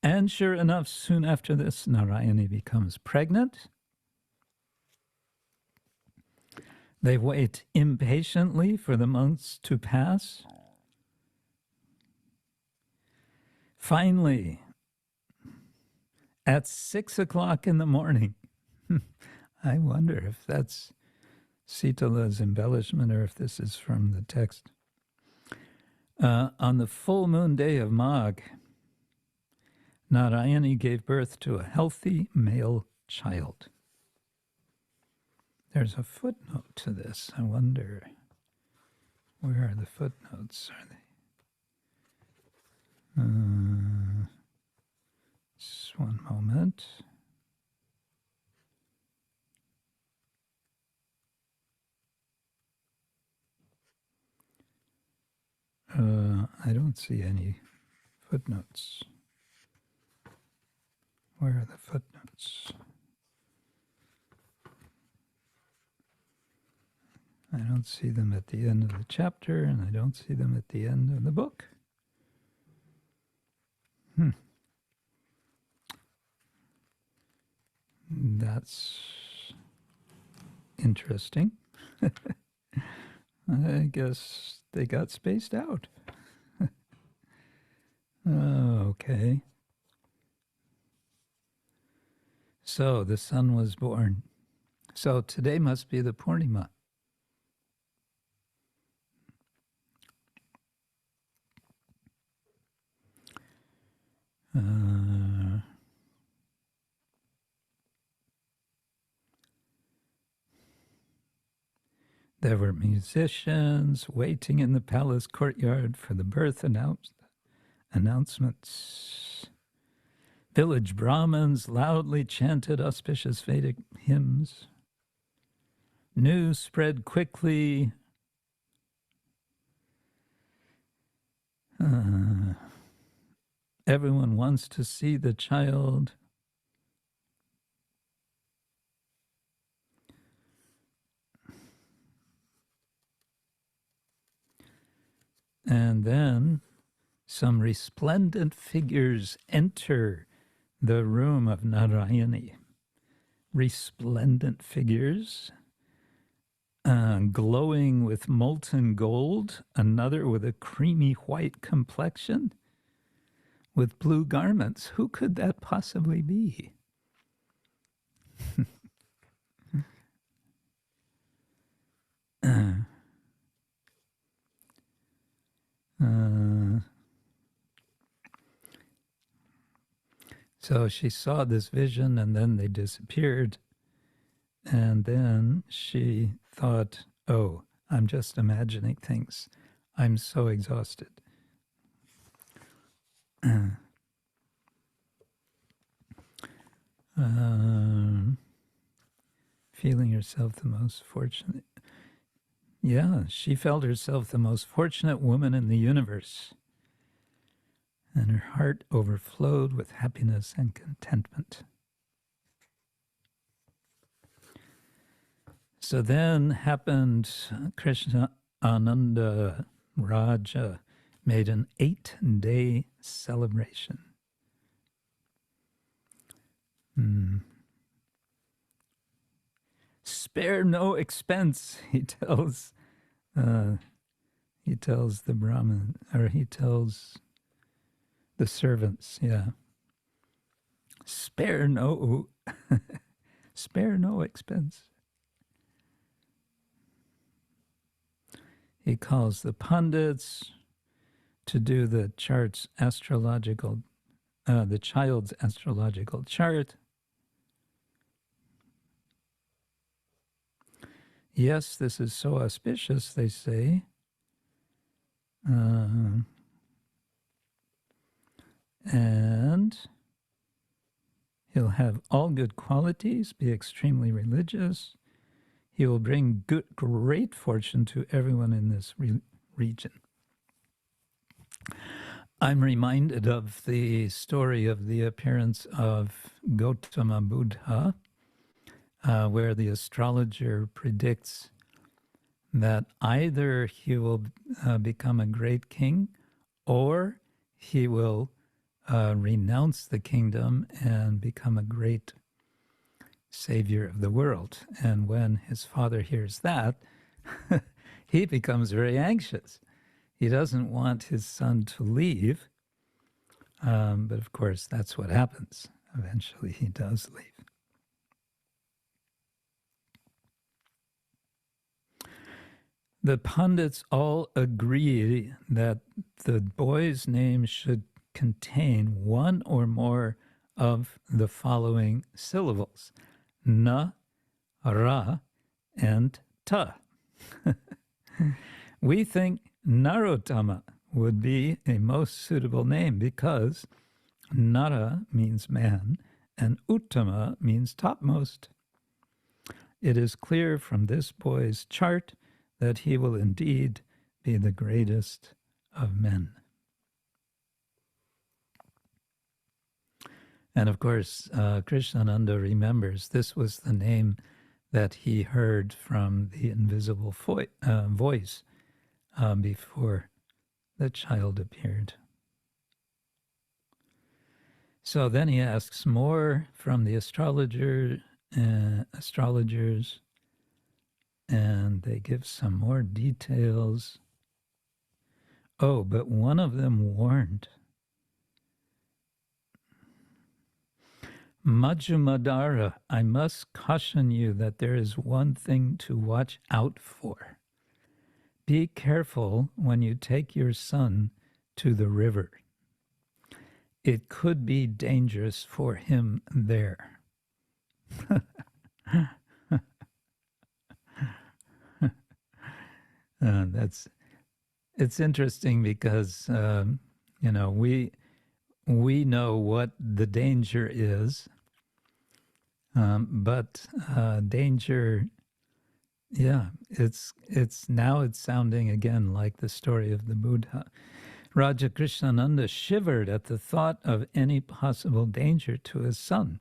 And sure enough, soon after this, Narayani becomes pregnant. They wait impatiently for the months to pass. Finally, at 6 o'clock in the morning, I wonder if that's Sitala's embellishment or if this is from the text. On the full moon day of Magh, Narayani gave birth to a healthy male child. There's a footnote to this. I wonder, where are the footnotes? Are they? Just one moment. I don't see any footnotes. Where are the footnotes? I don't see them at the end of the chapter, and I don't see them at the end of the book. That's interesting. I guess they got spaced out. Okay. So the son was born. So today must be the Purnima. There were musicians waiting in the palace courtyard for the birth announcements. Village Brahmins loudly chanted auspicious Vedic hymns. News spread quickly. Everyone wants to see the child. And then some resplendent figures enter the room of Narayani. Resplendent figures, glowing with molten gold, another with a creamy white complexion, with blue garments. Who could that possibly be? So she saw this vision, and then they disappeared. And then she thought, oh, I'm just imagining things. I'm so exhausted. Feeling herself the most fortunate. Yeah, she felt herself the most fortunate woman in the universe. And her heart overflowed with happiness and contentment. So then happened, Krishna Ananda Raja made an 8-day celebration. Spare no expense, he tells the Brahmin, or he tells the servants, spare no expense. He calls the pundits to do the child's astrological chart. Yes, this is so auspicious, they say. And he'll have all good qualities, be extremely religious. He will bring great fortune to everyone in this region. I'm reminded of the story of the appearance of Gautama Buddha, where the astrologer predicts that either he will become a great king or he will renounce the kingdom and become a great savior of the world. And when his father hears that, he becomes very anxious. He doesn't want his son to leave, But of course, that's what happens. Eventually, he does leave. The pundits all agree that the boy's name should contain one or more of the following syllables: na, ra, and ta. We think Narottama would be a most suitable name because Nara means man and Uttama means topmost. It is clear from this boy's chart that he will indeed be the greatest of men. And of course, Krishnananda remembers this was the name that he heard from the invisible voice before the child appeared. So then he asks more from the astrologers, and they give some more details. Oh, but one of them warned. Majjumadara, I must caution you that there is one thing to watch out for. Be careful when you take your son to the river. It could be dangerous for him there. It's interesting because we know what the danger is, but danger, it's sounding again like the story of the Buddha. Raja Krishnananda shivered at the thought of any possible danger to his son,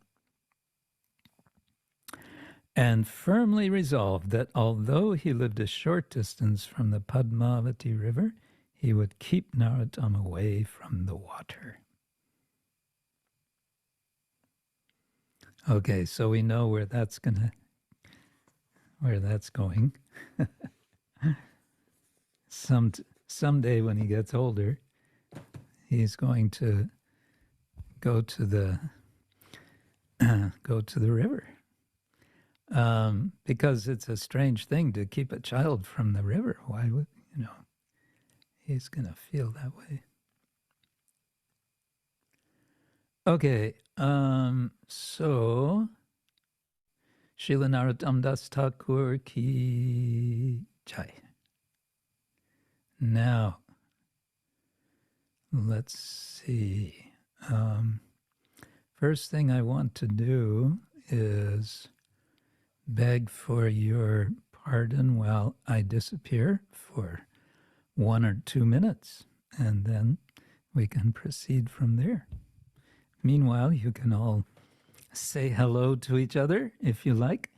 and firmly resolved that although he lived a short distance from the Padmavati river, he would keep Narottama away from the water. Okay, so we know where that's going. Someday when he gets older, he's going to go to the river. Because it's a strange thing to keep a child from the river. Why would, he's going to feel that way. Okay, so Srila Narottama Dasa Thakura ki Jaya. Now, let's see. First thing I want to do is beg for your pardon while I disappear for 1 or 2 minutes, and then we can proceed from there. Meanwhile, you can all say hello to each other if you like.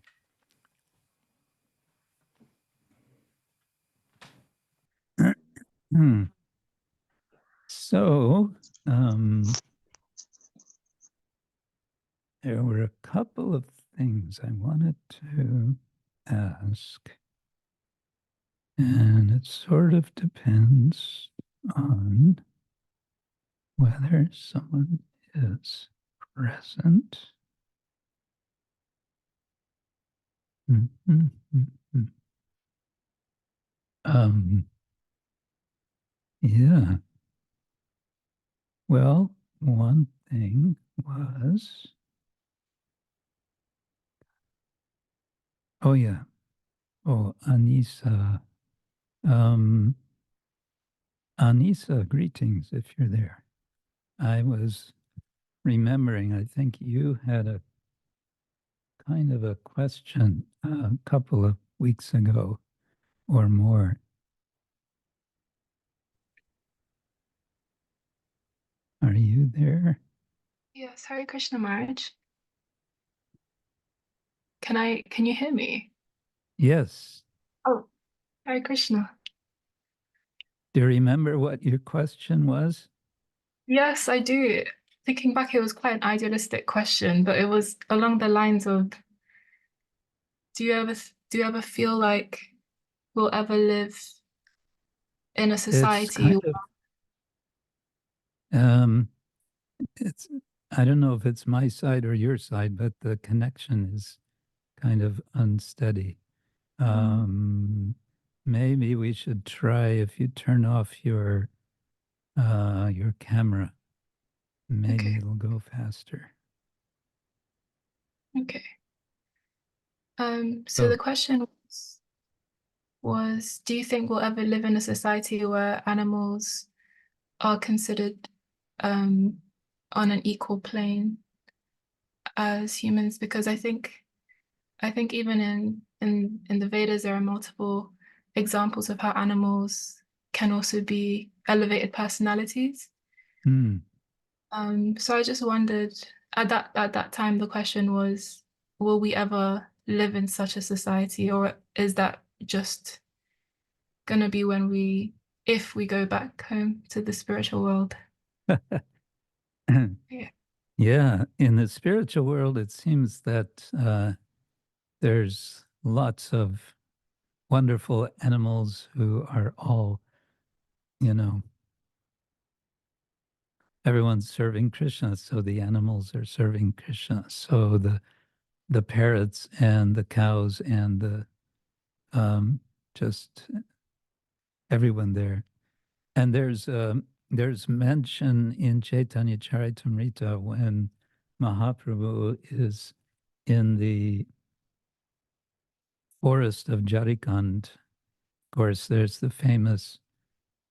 So, there were a couple of things I wanted to ask, and it sort of depends on whether someone is present. Yeah. Well, one thing was, Anissa. Anissa, greetings if you're there. I was remembering, I think you had a kind of a question a couple of weeks ago or more. Are you there? Yes, Hare Krishna Maharaj. Can you hear me? Yes. Oh, Hare Krishna. Do you remember what your question was? Yes, I do. Thinking back, it was quite an idealistic question, but it was along the lines of, do you ever feel like we'll ever live in a society? It's kind of, it's, I don't know if it's my side or your side, but the connection is kind of unsteady. Maybe we should try, if you turn off your camera, maybe Okay. it'll go faster. Okay. So the question was, do you think we'll ever live in a society where animals are considered on an equal plane as humans? Because I think even in the Vedas there are multiple examples of how animals can also be elevated personalities. So I just wondered, at that time the question was, will we ever live in such a society, or is that just gonna be if we go back home to the spiritual world? Yeah. Yeah, in the spiritual world, it seems that there's lots of wonderful animals who are all, everyone's serving Krishna, so the animals are serving Krishna. So the parrots and the cows and the just everyone there. And there's mention in Caitanya Charitamrita when Mahaprabhu is in the forest of Jharkhand. Of course, there's the famous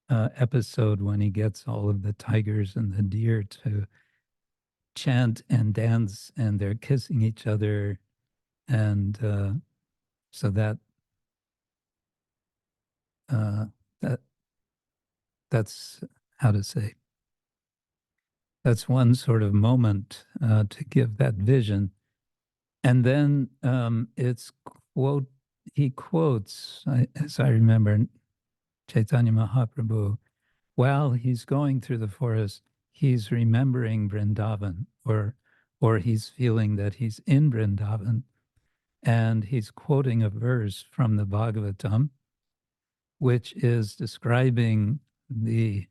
episode when he gets all of the tigers and the deer to chant and dance, and they're kissing each other, and so that's how to say. That's one sort of moment to give that vision, and then he quotes, as I remember, Chaitanya Mahaprabhu. While he's going through the forest, he's remembering Vrindavan, or he's feeling that he's in Vrindavan, and he's quoting a verse from the Bhagavatam, which is describing the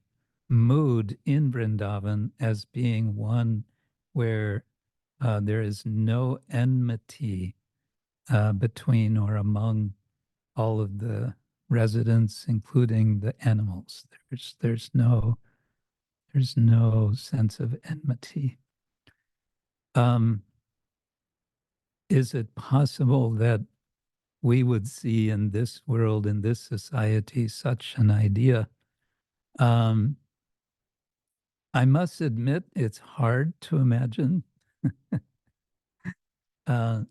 mood in Vrindavan as being one where there is no enmity between or among all of the residents, including the animals. There's no sense of enmity. Is it possible that we would see in this world, in this society, such an idea? I must admit, it's hard to imagine. I've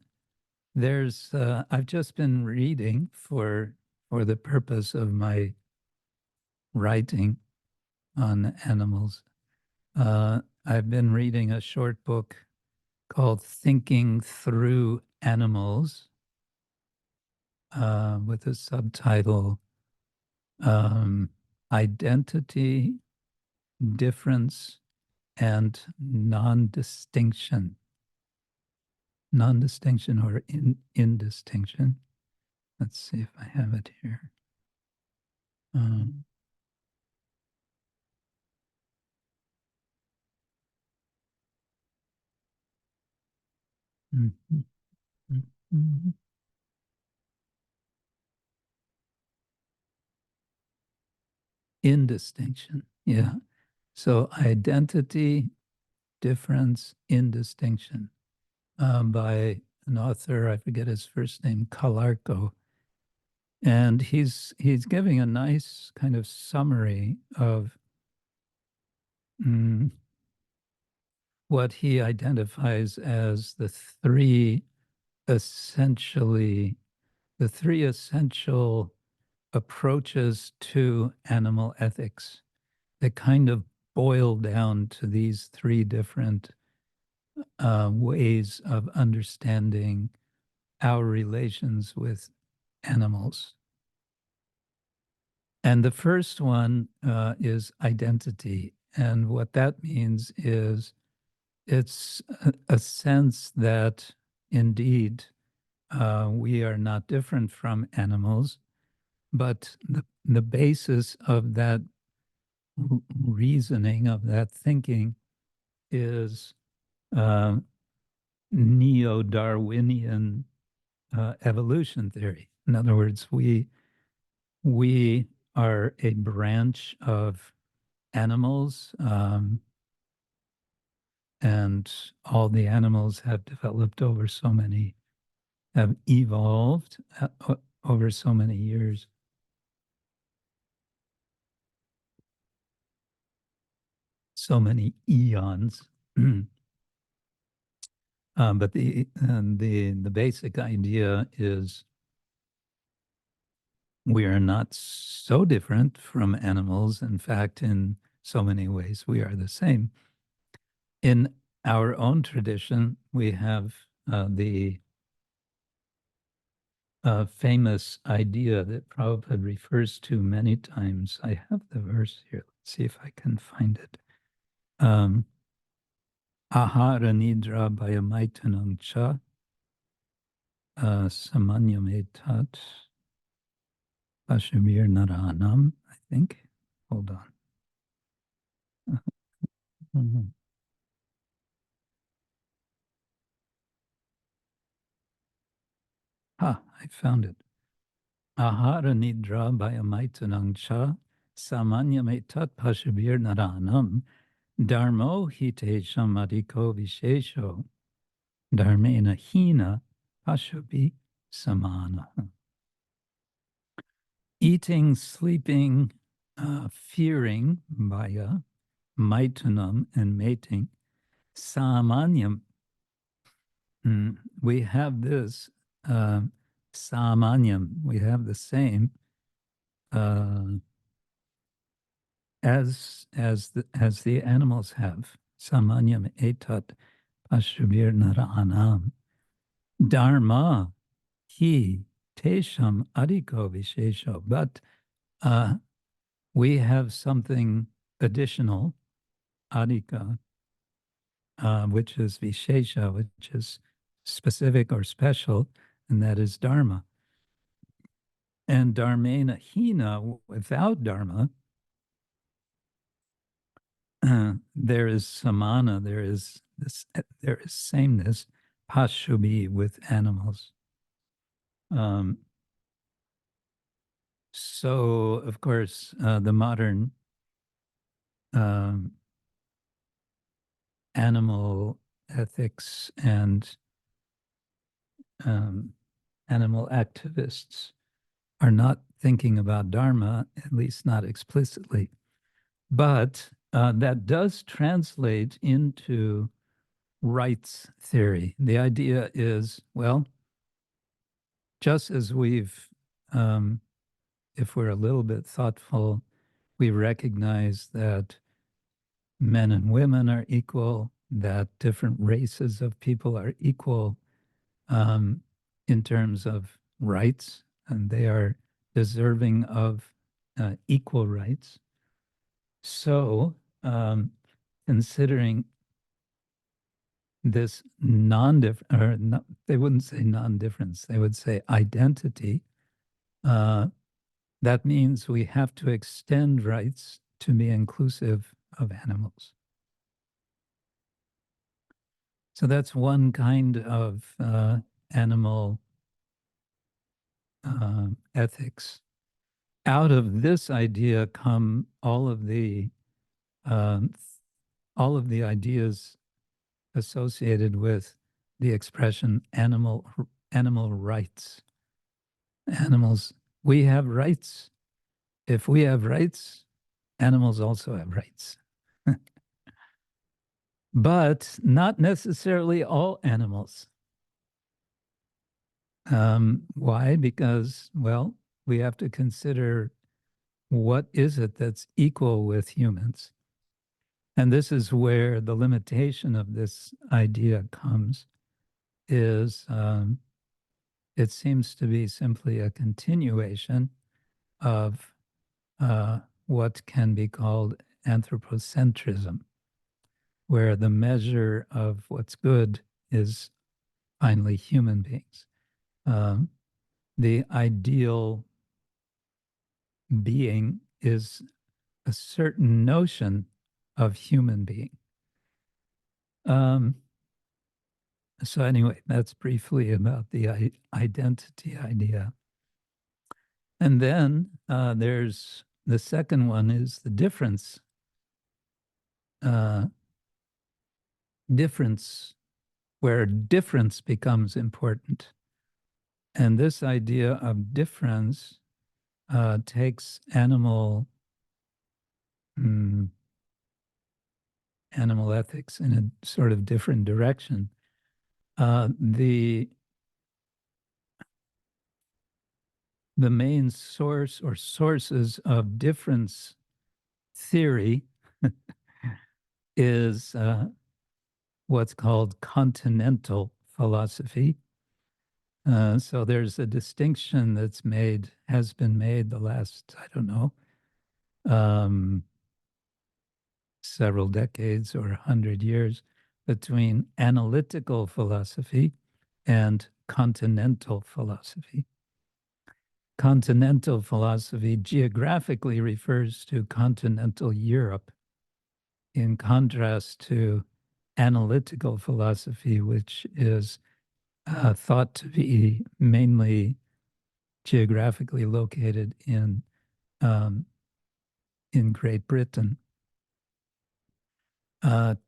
just been reading for the purpose of my writing on animals. I've been reading a short book called Thinking Through Animals, with a subtitle, Identity, Difference, and Non-Distinction. Non-distinction or indistinction. Let's see if I have it here. Indistinction, yeah. So identity, difference, indistinction, by an author, I forget his first name, Kalarko. And he's giving a nice kind of summary of what he identifies as the three essential approaches to animal ethics that kind of boil down to these three different ways of understanding our relations with animals. And the first one is identity. And what that means is it's a sense that indeed we are not different from animals, but the basis of that reasoning, of that thinking, is neo-Darwinian evolution theory. In other words, we are a branch of animals, and all the animals have developed over have evolved over so many years. So many eons. But the basic idea is we are not so different from animals. In fact, in so many ways, we are the same. In our own tradition, we have the famous idea that Prabhupada refers to many times. I have the verse here. Let's see if I can find it. Ahara nidra bhayamaitanam cha samanyam etat pashabir naranam, I think. Hold on. I found it. Ahara nidra bhayamaitanam cha samanyam etat pashabir naranam dharmo hite samadiko vishesho dharmena hina pashabi samana. Eating, sleeping, fearing, bhaya, maitunam, and mating, samanyam. We have this samanyam. We have the same as the animals have. Samanyam etat pashubir naranam dharma hi tesham adhiko vishesho. But we have something additional, adhika, which is vishesha, which is specific or special, and that is dharma. And dharmena hina, without dharma, there is samana, there is sameness, pashubi, with animals. So, of course, the modern animal ethics and animal activists are not thinking about dharma, at least not explicitly. But that does translate into rights theory. The idea is, well, just as we've, if we're a little bit thoughtful, we recognize that men and women are equal, that different races of people are equal in terms of rights, and they are deserving of equal rights. So, considering this they wouldn't say non-difference, they would say identity, that means we have to extend rights to be inclusive of animals. So that's one kind of animal ethics. Out of this idea come all of the ideas associated with the expression animal rights. Animals, we have rights. If we have rights, animals also have rights. But not necessarily all animals. Why? Because, well, we have to consider what is it that's equal with humans. And this is where the limitation of this idea comes, is it seems to be simply a continuation of what can be called anthropocentrism, where the measure of what's good is finally human beings. The ideal being is a certain notion of human being. So anyway, that's briefly about the identity idea. And then there's the second one is the difference. Difference, where difference becomes important. And this idea of difference takes animal ethics in a sort of different direction. The main source or sources of difference theory is what's called continental philosophy. So there's a distinction has been made the last, I don't know, several decades or 100 years between analytical philosophy and continental philosophy. Continental philosophy geographically refers to continental Europe, in contrast to analytical philosophy, which is thought to be mainly geographically located in Great Britain.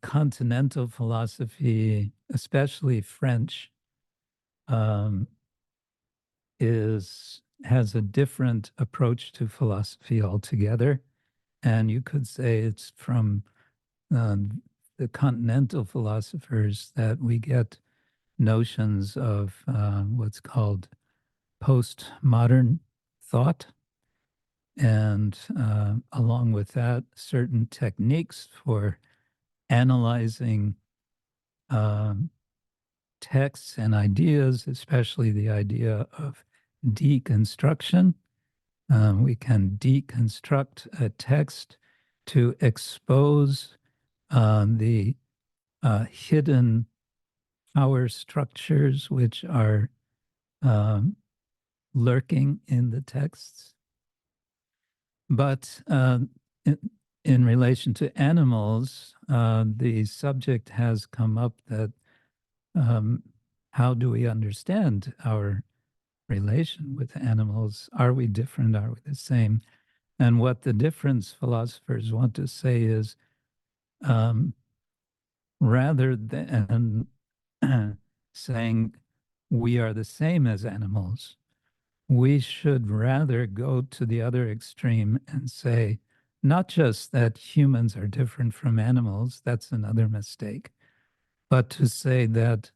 Continental philosophy, especially French, has a different approach to philosophy altogether, and you could say it's from the continental philosophers that we get notions of what's called postmodern thought, and along with that, certain techniques for analyzing texts and ideas, especially the idea of deconstruction. We can deconstruct a text to expose the hidden power structures which are lurking in the texts. But in relation to animals, the subject has come up that how do we understand our relation with animals? Are we different? Are we the same? And what the difference philosophers want to say is, rather than saying we are the same as animals, we should rather go to the other extreme and say, not just that humans are different from animals, that's another mistake, but to say that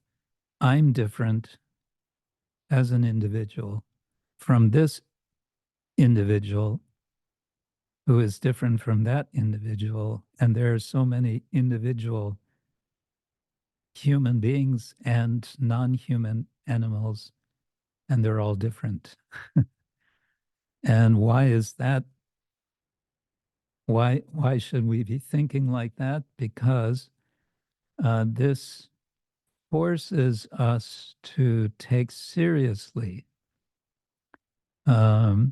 I'm different as an individual from this individual who is different from that individual. And there are so many individual human beings and non-human animals, and they're all different. And why is that? Why should we be thinking like that? Because this forces us to take seriously the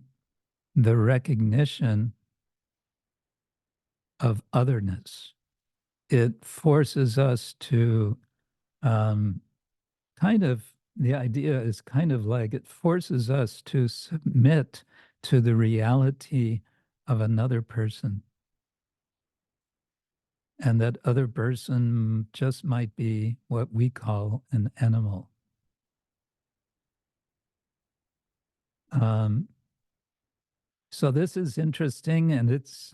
recognition of otherness. It forces us to the idea is kind of like it forces us to submit to the reality of another person. And that other person just might be what we call an animal. So this is interesting, and it's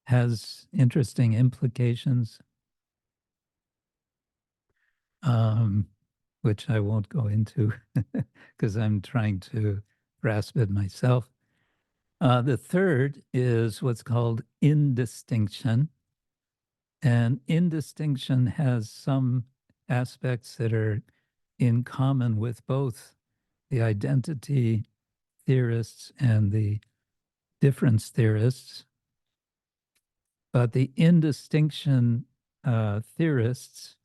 has interesting implications, which I won't go into because I'm trying to grasp it myself. The third is what's called indistinction. And indistinction has some aspects that are in common with both the identity theorists and the difference theorists. But the indistinction theorists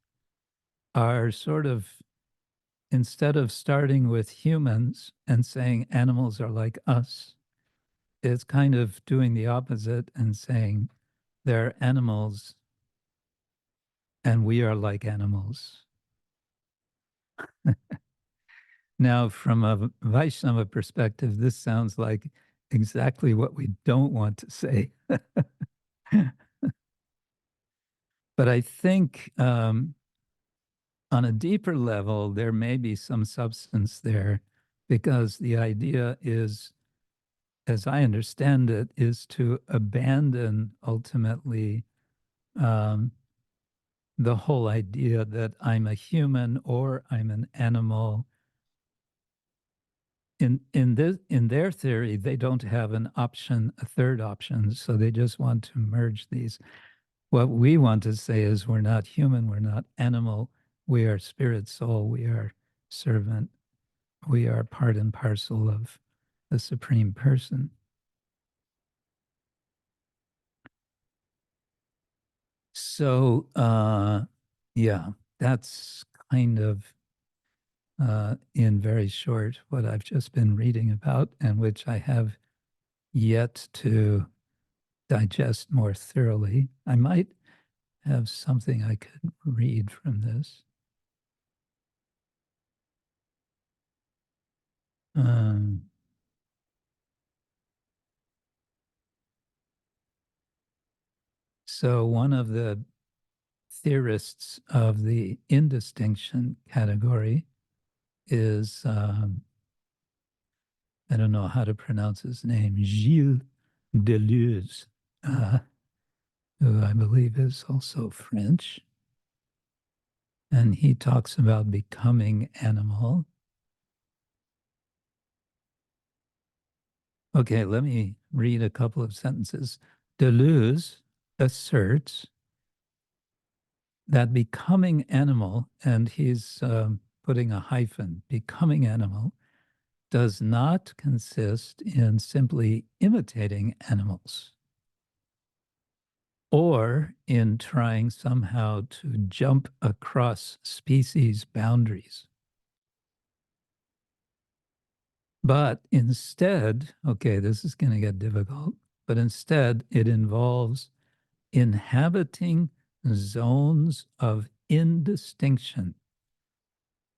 are sort of, instead of starting with humans and saying animals are like us, it's kind of doing the opposite and saying there are animals and we are like animals. Now, from a Vaishnava perspective, this sounds like exactly what we don't want to say. But I think on a deeper level, there may be some substance there, because the idea is, as I understand it, is to abandon ultimately the whole idea that I'm a human or I'm an animal. In their theory, they don't have an option, a third option, so they just want to merge these. What we want to say is we're not human, we're not animal, we are spirit, soul, we are servant, we are part and parcel of the Supreme Person. So, yeah, that's kind of, in very short, what I've just been reading about, and which I have yet to digest more thoroughly. I might have something I could read from this. So one of the theorists of the indistinction category is, I don't know how to pronounce his name, Gilles Deleuze, who I believe is also French. And he talks about becoming animal. Okay, let me read a couple of sentences. Deleuze asserts that becoming animal, and he's putting a hyphen, becoming animal, does not consist in simply imitating animals or in trying somehow to jump across species boundaries. But instead, okay, this is going to get difficult, but instead it involves inhabiting zones of indistinction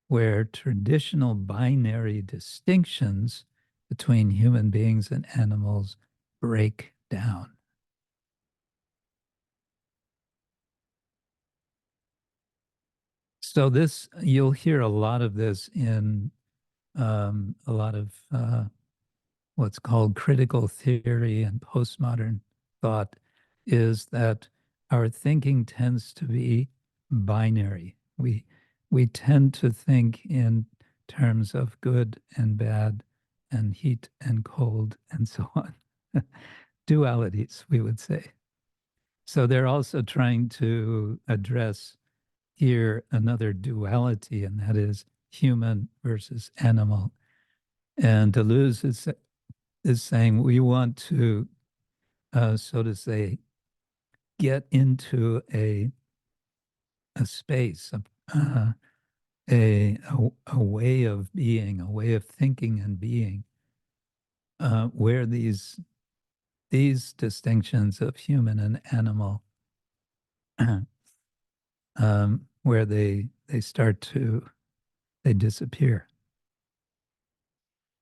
where traditional binary distinctions between human beings and animals break down. So this, you'll hear a lot of this in a lot of what's called critical theory and postmodern thought, is that our thinking tends to be binary. We tend to think in terms of good and bad and heat and cold and so on. Dualities, we would say. So they're also trying to address here another duality, and that is human versus animal. And Deleuze is saying we want to, so to say, get into a space, a way of being, a way of thinking and being, where these distinctions of human and animal, where they disappear.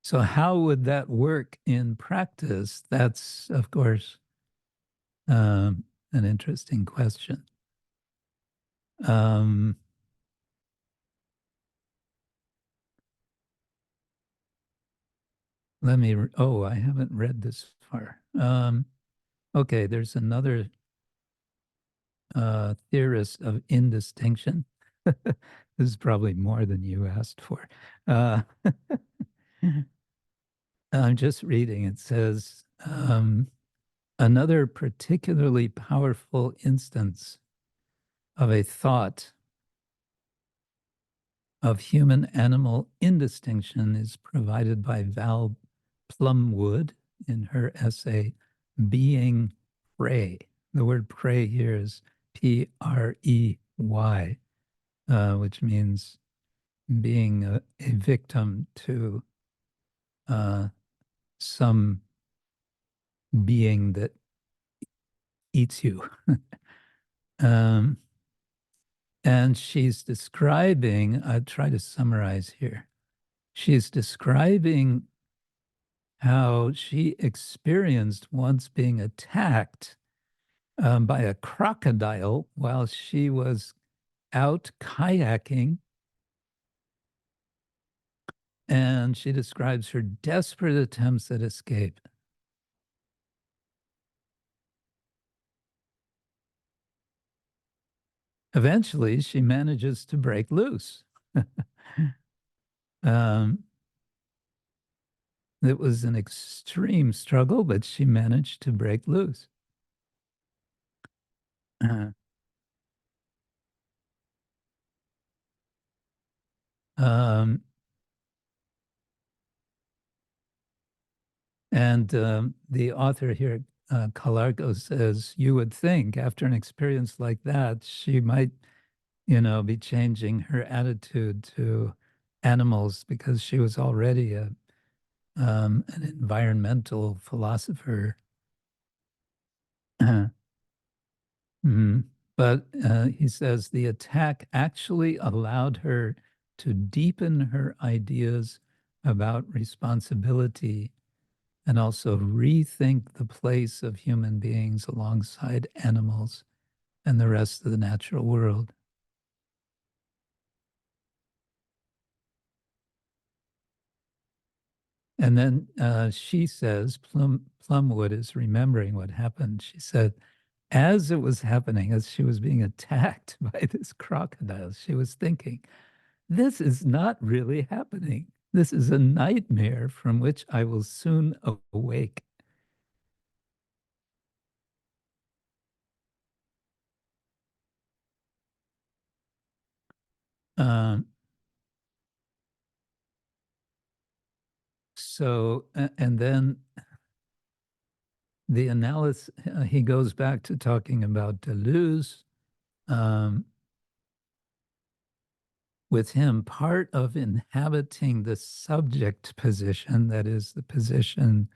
So how would that work in practice? That's, of course, an interesting question. Let me, I haven't read this far. Okay, there's another theorist of indistinction. This is probably more than you asked for. I'm just reading. It says, another particularly powerful instance of a thought of human-animal indistinction is provided by Val Plumwood in her essay, Being Prey. The word prey here is P-R-E-Y, which means being a victim to some being that eats you. And she's describing, I'll try to summarize here. She's describing how she experienced once being attacked by a crocodile while she was out kayaking. And she describes her desperate attempts at escape. Eventually, she manages to break loose. It was an extreme struggle, but she managed to break loose. The author here, Calargo, says, you would think after an experience like that, she might, be changing her attitude to animals because she was already an environmental philosopher. But he says the attack actually allowed her to deepen her ideas about responsibility and also rethink the place of human beings alongside animals and the rest of the natural world. And then she says, Plumwood is remembering what happened. She said, as it was happening, as she was being attacked by this crocodile, she was thinking, this is not really happening. This is a nightmare from which I will soon awake. And then the analysis, he goes back to talking about Deleuze. With him, part of inhabiting the subject position, that is the position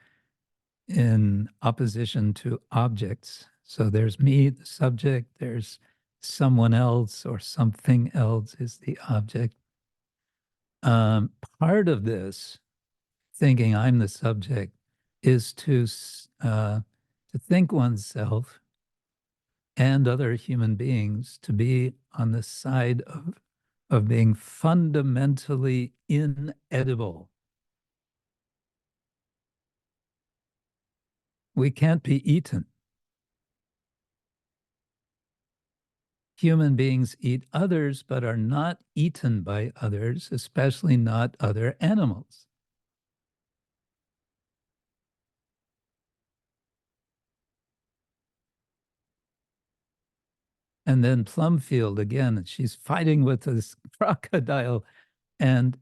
in opposition to objects. So there's me, the subject, there's someone else or something else is the object. Part of this, thinking I'm the subject, is to think oneself and other human beings to be on the side of being fundamentally inedible. We can't be eaten. Human beings eat others, but are not eaten by others, especially not other animals. And then Plumfield, again, she's fighting with this crocodile. And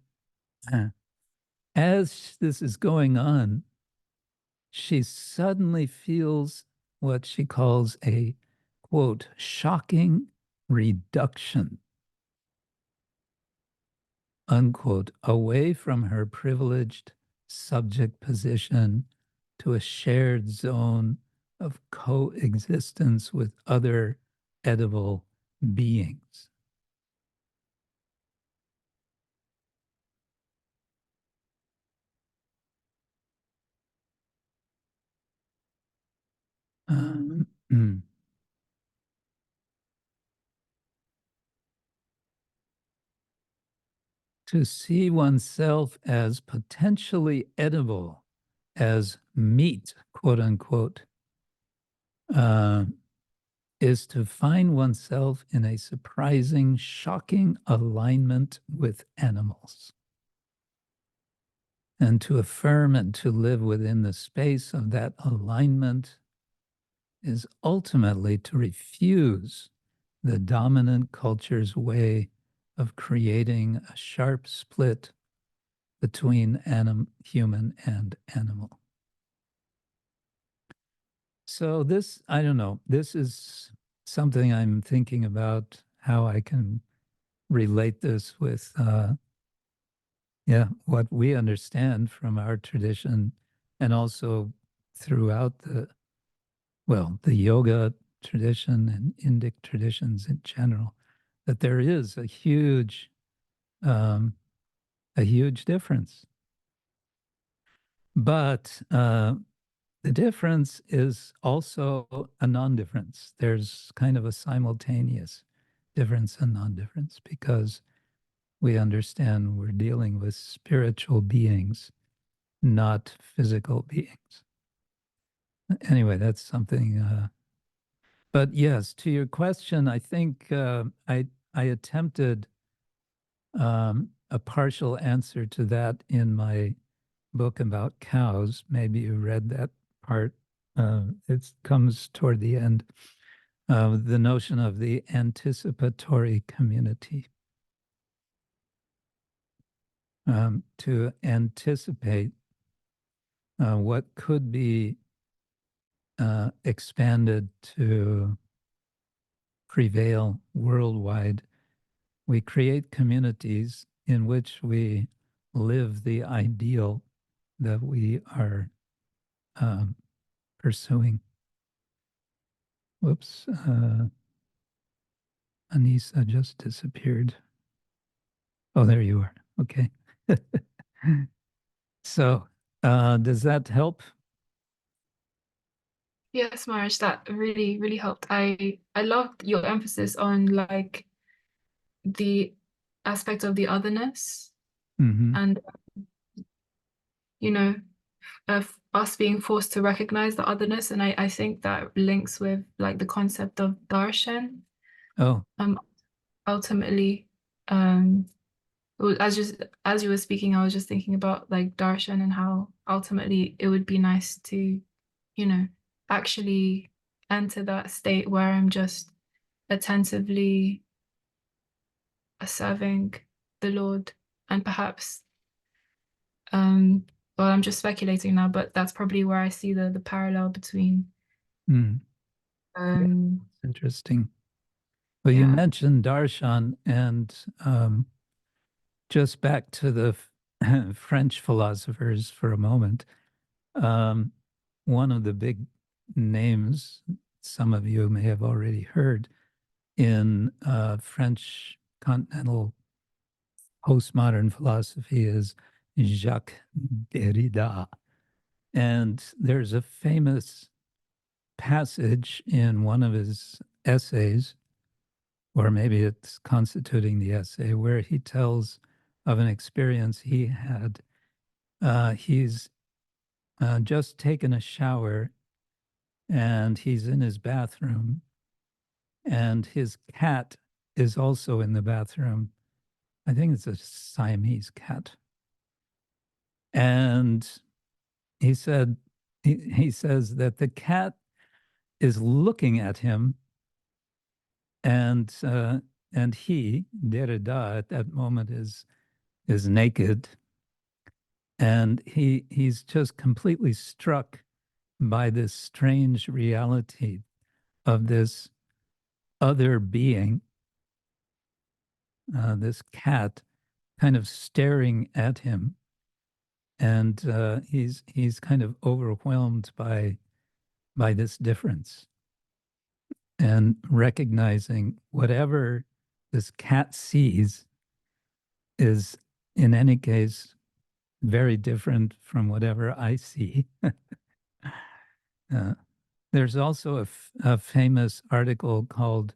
as this is going on, she suddenly feels what she calls a, quote, shocking reduction, unquote, away from her privileged subject position to a shared zone of coexistence with other edible beings. To see oneself as potentially edible, as meat, quote unquote, is to find oneself in a surprising, shocking alignment with animals. And to affirm and to live within the space of that alignment is ultimately to refuse the dominant culture's way of creating a sharp split between human and animal. So this, I don't know, this is something I'm thinking about how I can relate this with, what we understand from our tradition and also throughout the yoga tradition and Indic traditions in general. that there is a huge difference. But the difference is also a non-difference. There's kind of a simultaneous difference and non-difference, because we understand we're dealing with spiritual beings, not physical beings. Anyway, that's something. But yes, to your question, I think I attempted a partial answer to that in my book about cows. Maybe you read that part. It comes toward the end. The notion of the anticipatory community. To anticipate what could be expanded to prevail worldwide, we create communities in which we live the ideal that we are pursuing. Whoops, Anissa just disappeared. Oh, there you are. Okay. So, does that help? Yes, Maharaj, that really, really helped. I loved your emphasis on like the aspect of the otherness and you know, of us being forced to recognize the otherness, and I think that links with like the concept of darshan. Oh, ultimately, as you were speaking, I was just thinking about like darshan and how ultimately it would be nice to, you know, actually enter that state where I'm just attentively serving the Lord, and perhaps well, I'm just speculating now, but that's probably where I see the parallel between interesting. Well, you mentioned darshan, and just back to the French philosophers for a moment. One of the big names some of you may have already heard in French continental postmodern philosophy is Jacques Derrida. And there's a famous passage in one of his essays, or maybe it's constituting the essay, where he tells of an experience he had. He's just taken a shower and he's in his bathroom, and his cat is also in the bathroom. I think it's a Siamese cat. And he said, he says that the cat is looking at him, and he, Derrida, at that moment is naked, and he's just completely struck by this strange reality of this other being, this cat, kind of staring at him, and he's kind of overwhelmed by this difference, and recognizing whatever this cat sees is, in any case, very different from whatever I see. There's also a famous article called,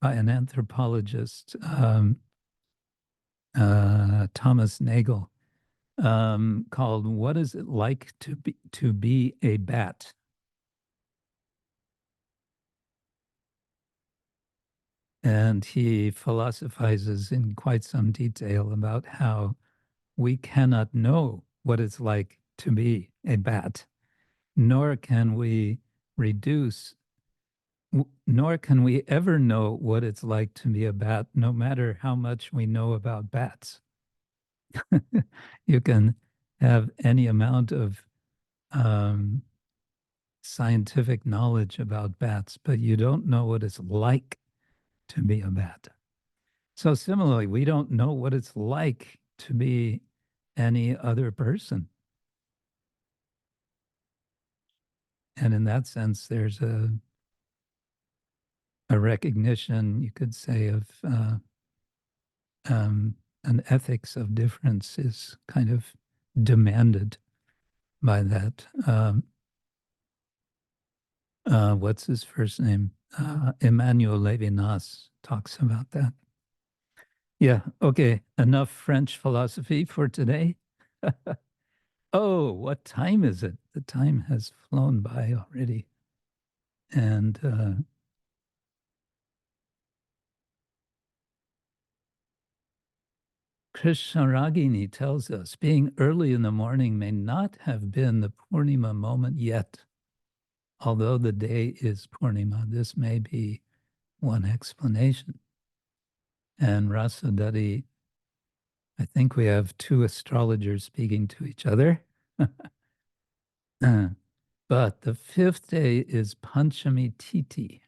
by an anthropologist, Thomas Nagel, called "What Is It Like to Be a Bat?" And he philosophizes in quite some detail about how we cannot know what it's like to be a bat, nor can we ever know what it's like to be a bat, no matter how much we know about bats. You can have any amount of scientific knowledge about bats, but you don't know what it's like to be a bat. So similarly, we don't know what it's like to be any other person. And in that sense, there's a recognition, you could say, of an ethics of difference is kind of demanded by that. What's his first name? Emmanuel Levinas talks about that. Yeah, okay, enough French philosophy for today. Oh, what time is it? The time has flown by already. And Krishnaragini tells us, being early in the morning may not have been the Purnima moment yet. Although the day is Purnima, this may be one explanation. And Rasadati, I think we have two astrologers speaking to each other. But the fifth day is Panchami Titi.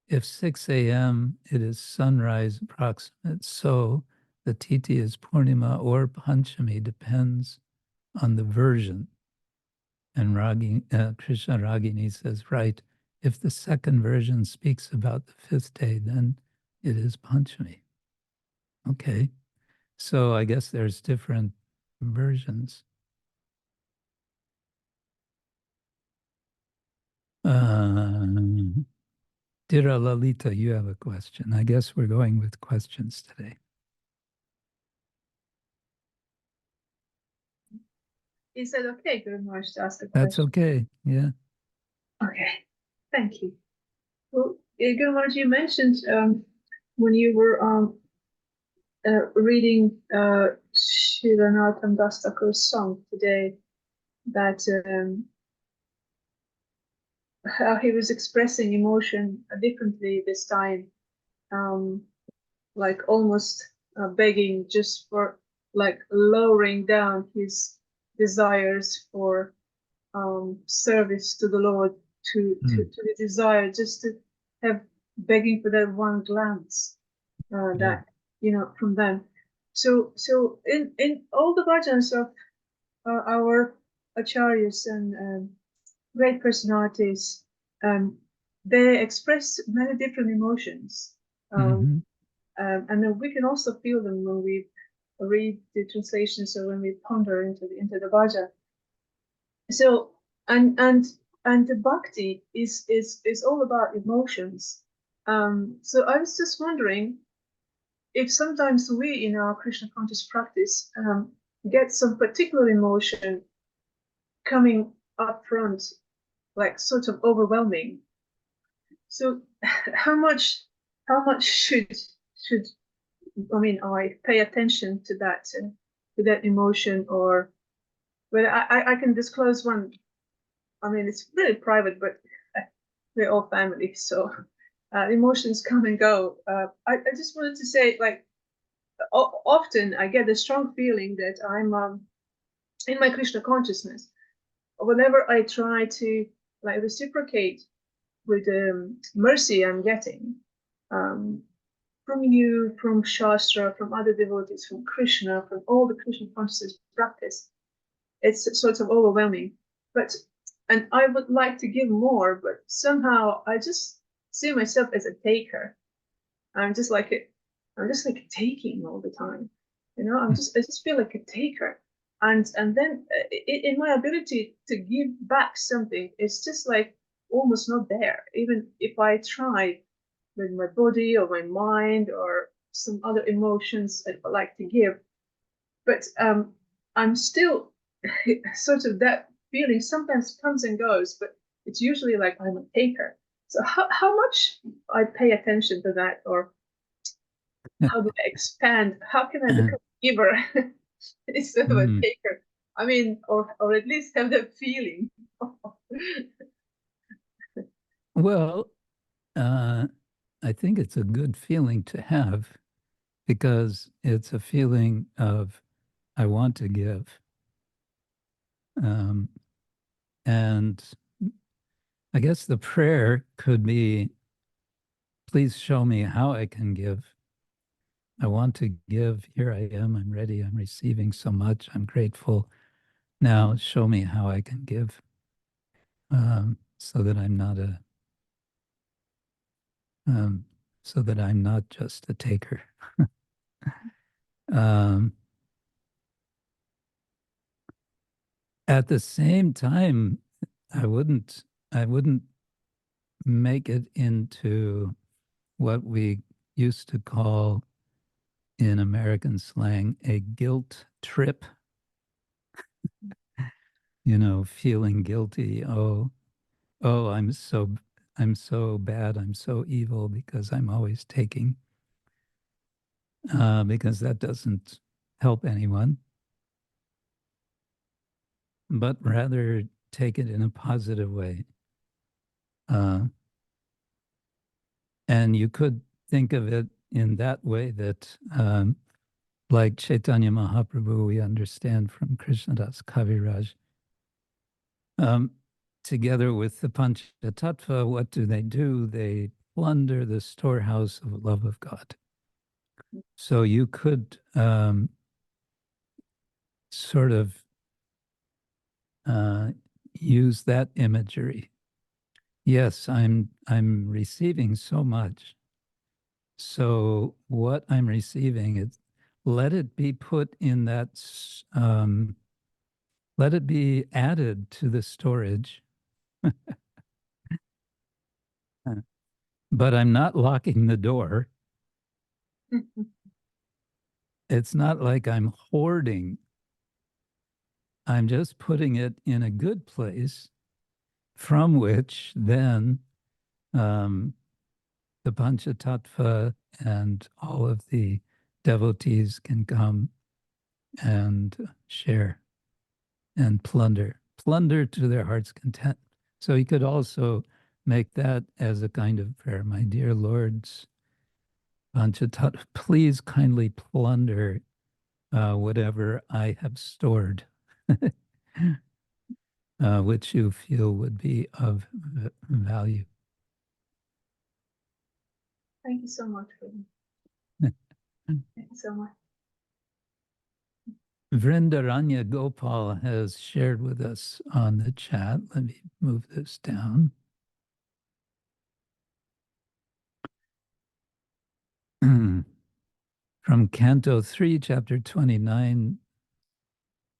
If 6 a.m., it is sunrise approximate. So the Titi is Purnima or Panchami, depends on the version. And Krishna Ragini says, right, if the second version speaks about the fifth day, then it is Panchami. Okay, so I guess there's different versions. Dira Lalita, you have a question. I guess we're going with questions today. Is that okay, Guru Maharaj, to ask a question? That's okay, yeah. Okay, thank you. Well, Guru Maharaj, you mentioned when you were reading Srila Narottama Dasa Thakura's song today that how he was expressing emotion differently this time, like almost begging just for, like, lowering down his desires for service to the Lord, to the desire just to have, begging for that one glance that, you know, from them. So in all the bhajans of our acharyas and great personalities, they express many different emotions, and then we can also feel them when we read the translations or when we ponder into the bhajan. So and the bhakti is all about emotions. So I was just wondering if sometimes we in our Krishna conscious practice get some particular emotion coming up front, like sort of overwhelming. So how much should I pay attention to that emotion, or whether I can disclose one? I mean, it's really private, but we're all family, so emotions come and go. I just wanted to say, like, often I get a strong feeling that I'm in my Krishna consciousness. Whenever I try to, like, reciprocate with the mercy I'm getting from you, from Shastra, from other devotees, from Krishna, from all the Krishna consciousness practice, it's sort of overwhelming. And I would like to give more, but somehow I just see myself as a taker. I'm just like taking all the time, you know. I just feel like a taker, and then in my ability to give back something, it's just like almost not there, even if I try with my body or my mind or some other emotions I like to give. But I'm still sort of, that feeling sometimes comes and goes, but it's usually like I'm a taker. So how much I pay attention to that, or how do I expand? How can I become a giver instead of a taker? I mean, or at least have that feeling. Well, I think it's a good feeling to have, because it's a feeling of, I want to give. And I guess the prayer could be, please show me how I can give. I want to give. Here I am. I'm ready. I'm receiving so much. I'm grateful. Now show me how I can give, so that I'm not a so that I'm not just a taker. At the same time, I wouldn't make it into what we used to call in American slang a guilt trip. You know, feeling guilty. Oh, I'm so bad. I'm so evil because I'm always taking. Because that doesn't help anyone. But rather take it in a positive way. And you could think of it in that way that, like Caitanya Mahaprabhu, we understand from Krishna Das Kaviraj, together with the Panchatattva, what do? They plunder the storehouse of love of God. So you could sort of use that imagery. Yes, I'm receiving so much. So what I'm receiving, is let it be put in that, let it be added to the storage. But I'm not locking the door. It's not like I'm hoarding. I'm just putting it in a good place from which then the Panchatattva and all of the devotees can come and share and plunder to their heart's content. So you could also make that as a kind of prayer. My dear Lord's Panchatattva, please kindly plunder whatever I have stored, which you feel would be of value. Thank you so much. Thank you so much. Vrindaranya Gopal has shared with us on the chat. Let me move this down. From Canto 3, Chapter 29,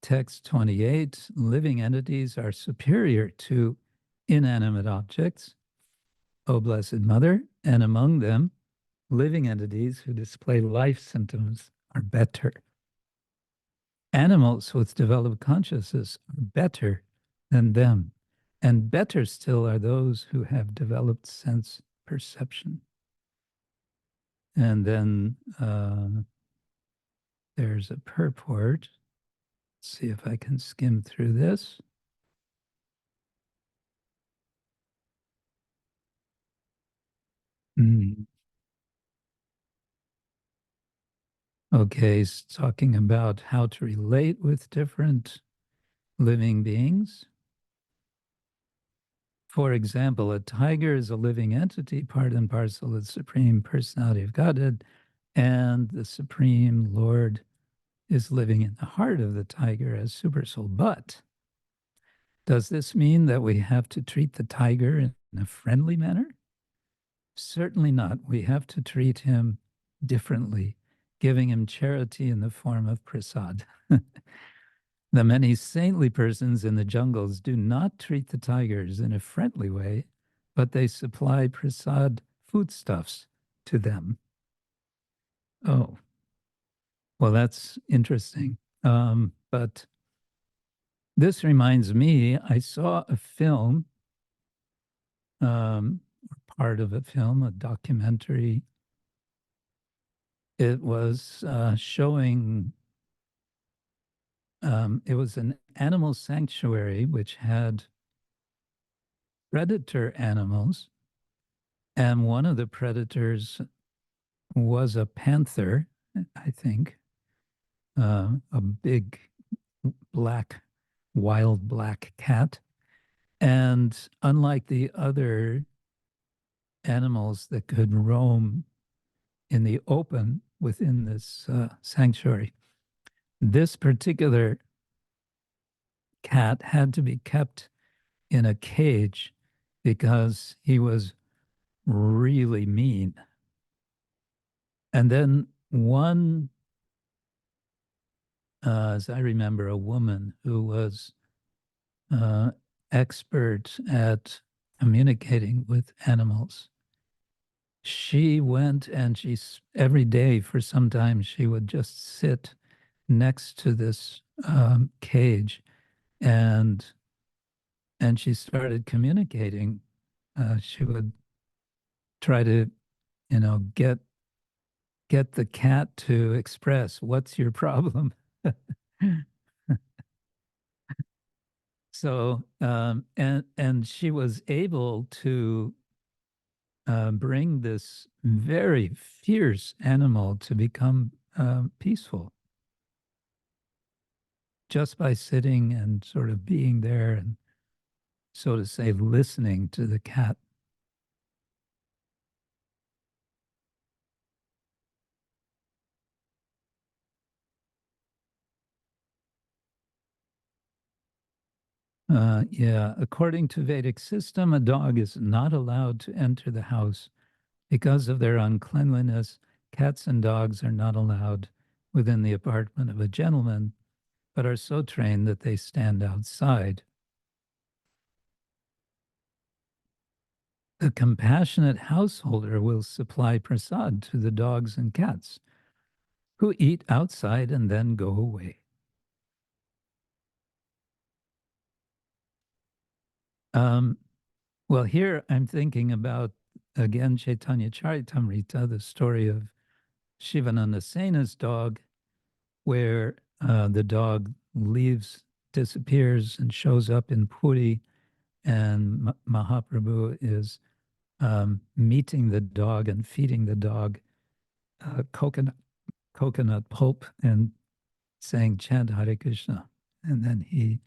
Text 28, living entities are superior to inanimate objects, O Blessed Mother, and among them, living entities who display life symptoms are better. Animals with developed consciousness are better than them, and better still are those who have developed sense perception. And then there's a purport. Let's see if I can skim through this. Okay, it's talking about how to relate with different living beings. For example, a tiger is a living entity, part and parcel of the Supreme Personality of Godhead, and the Supreme Lord is living in the heart of the tiger as Supersoul. But does this mean that we have to treat the tiger in a friendly manner? Certainly not. We have to treat him differently, giving him charity in the form of prasad. The many saintly persons in the jungles do not treat the tigers in a friendly way, but they supply prasad foodstuffs to them. Oh, well, that's interesting. But this reminds me, I saw a film, part of a film, a documentary. It was showing, it was an animal sanctuary which had predator animals, and one of the predators was a panther, I think, a big wild black cat. And unlike the other animals that could roam in the open within this sanctuary, this particular cat had to be kept in a cage because he was really mean. And then one, as I remember, a woman who was expert at communicating with animals. She went and every day for some time, she would just sit next to this cage and she started communicating. She would try to, get the cat to express, what's your problem? So, and she was able to bring this very fierce animal to become peaceful just by sitting and sort of being there and, so to say, listening to the cat. Yeah, according to Vedic system, a dog is not allowed to enter the house because of their uncleanliness. Cats and dogs are not allowed within the apartment of a gentleman, but are so trained that they stand outside. The compassionate householder will supply prasad to the dogs and cats who eat outside and then go away. Well, here I'm thinking about, again, Caitanya Charitamrita, the story of Shivananda Sena's dog, where the dog disappears and shows up in Puri, and Mahaprabhu is meeting the dog and feeding the dog coconut pulp and saying, chant Hare Krishna. And then he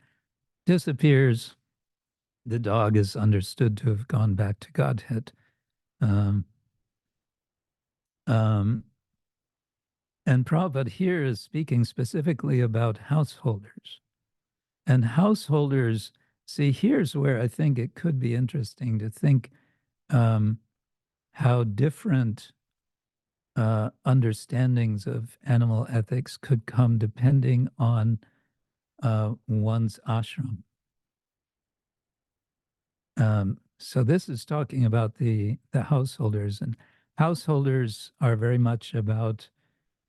disappears. The dog is understood to have gone back to Godhead. And Prabhupada here is speaking specifically about householders. And householders, see, here's where I think it could be interesting to think how different understandings of animal ethics could come depending on one's ashram. So this is talking about the householders, and householders are very much about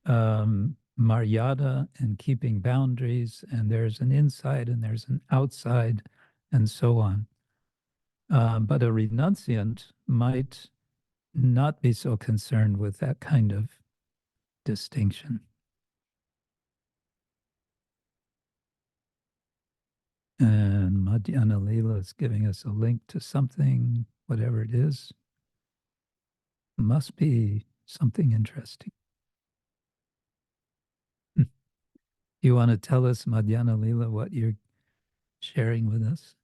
maryada and keeping boundaries, and there's an inside and there's an outside and so on. But a renunciant might not be so concerned with that kind of distinction. And Madhyana Leela is giving us a link to something, whatever it is. Must be something interesting. You want to tell us, Madhyana Leela, what you're sharing with us?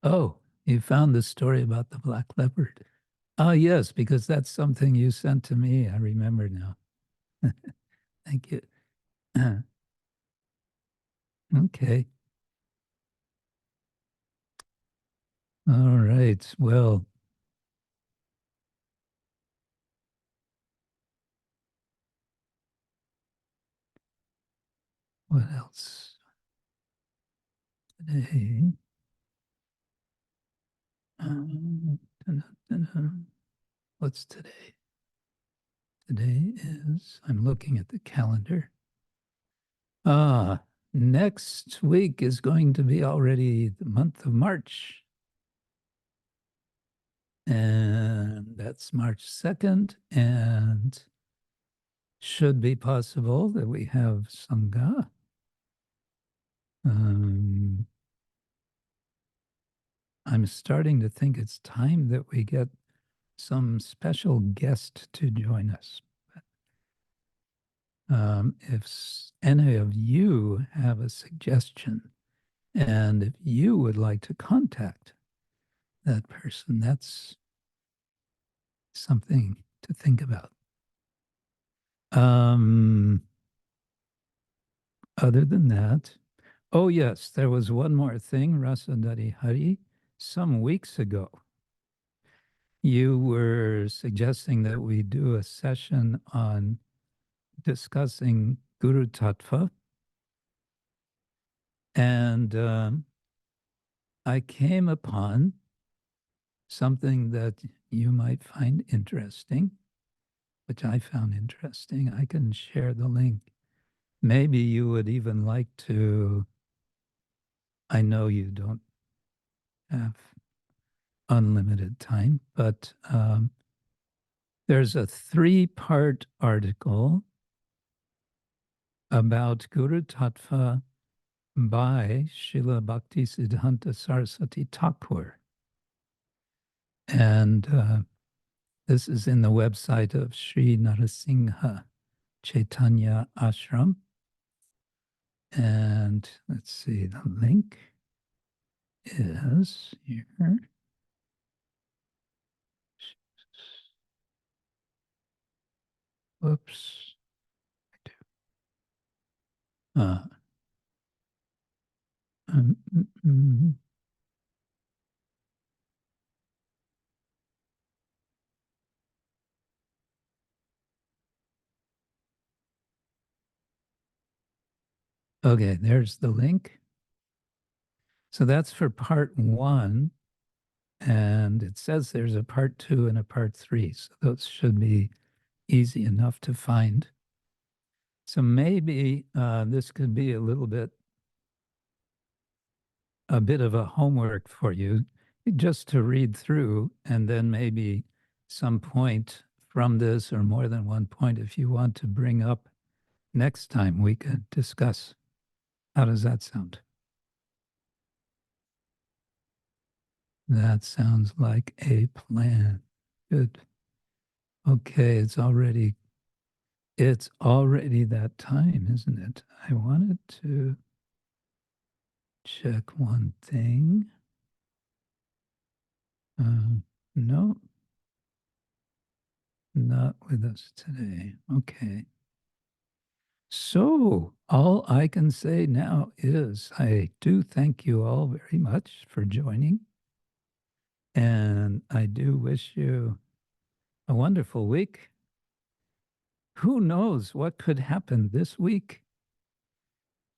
Oh, you found the story about the black leopard. Ah, yes, because that's something you sent to me. I remember now. Thank you. Okay. All right. Well, what else today? What's today? Today is, I'm looking at the calendar. Next week is going to be already the month of March. And that's March 2nd. And should be possible that we have Sanga. I'm starting to think it's time that we get some special guest to join us. If any of you have a suggestion, and if you would like to contact that person, that's something to think about. other than that, oh yes, there was one more thing, Rasadari Hari. Some weeks ago, you were suggesting that we do a session on discussing Guru Tattva. And I came upon something that you might find interesting, which I found interesting. I can share the link. Maybe you would even like to, I know you don't have unlimited time, but there's a 3-part article about Guru Tattva by Srila Bhaktisiddhanta Saraswati Thakur. And this is in the website of Sri Narasimha Caitanya Ashram. And let's see, the link is here. Whoops. Okay, there's the link. So that's for part 1. And it says there's a part 2 and a part 3. So those should be easy enough to find. So maybe this could be a bit of a homework for you, just to read through, and then maybe some point from this, or more than one point, if you want to bring up next time, we could discuss. How does that sound? That sounds like a plan. Good. Okay, it's already that time, isn't it? I wanted to check one thing. No, not with us today. Okay. So all I can say now is I do thank you all very much for joining. And I do wish you a wonderful week. Who knows what could happen this week?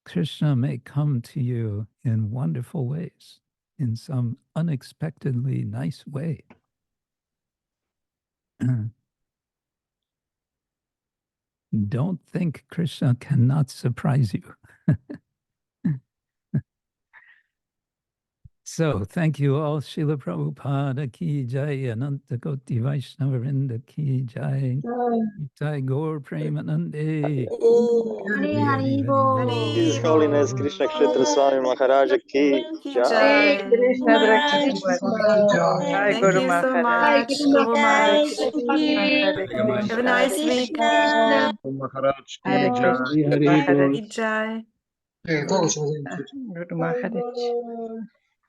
Krishna may come to you in wonderful ways, in some unexpectedly nice way. Don't think Krishna cannot surprise you. So, thank you all. Srila Prabhupada ki jai, Ananta Koti Vaishnava Vrinda ki jai. Jai Gaur Premanande. His Holiness Krishna Kshetra Swami Maharaj ki jai. Krishna Thank you so much, Prabhu Maharaj. Have a nice week. Maharaj ki Hare jai. Krishna. Hari Bol. Jai. Guru Maharaj.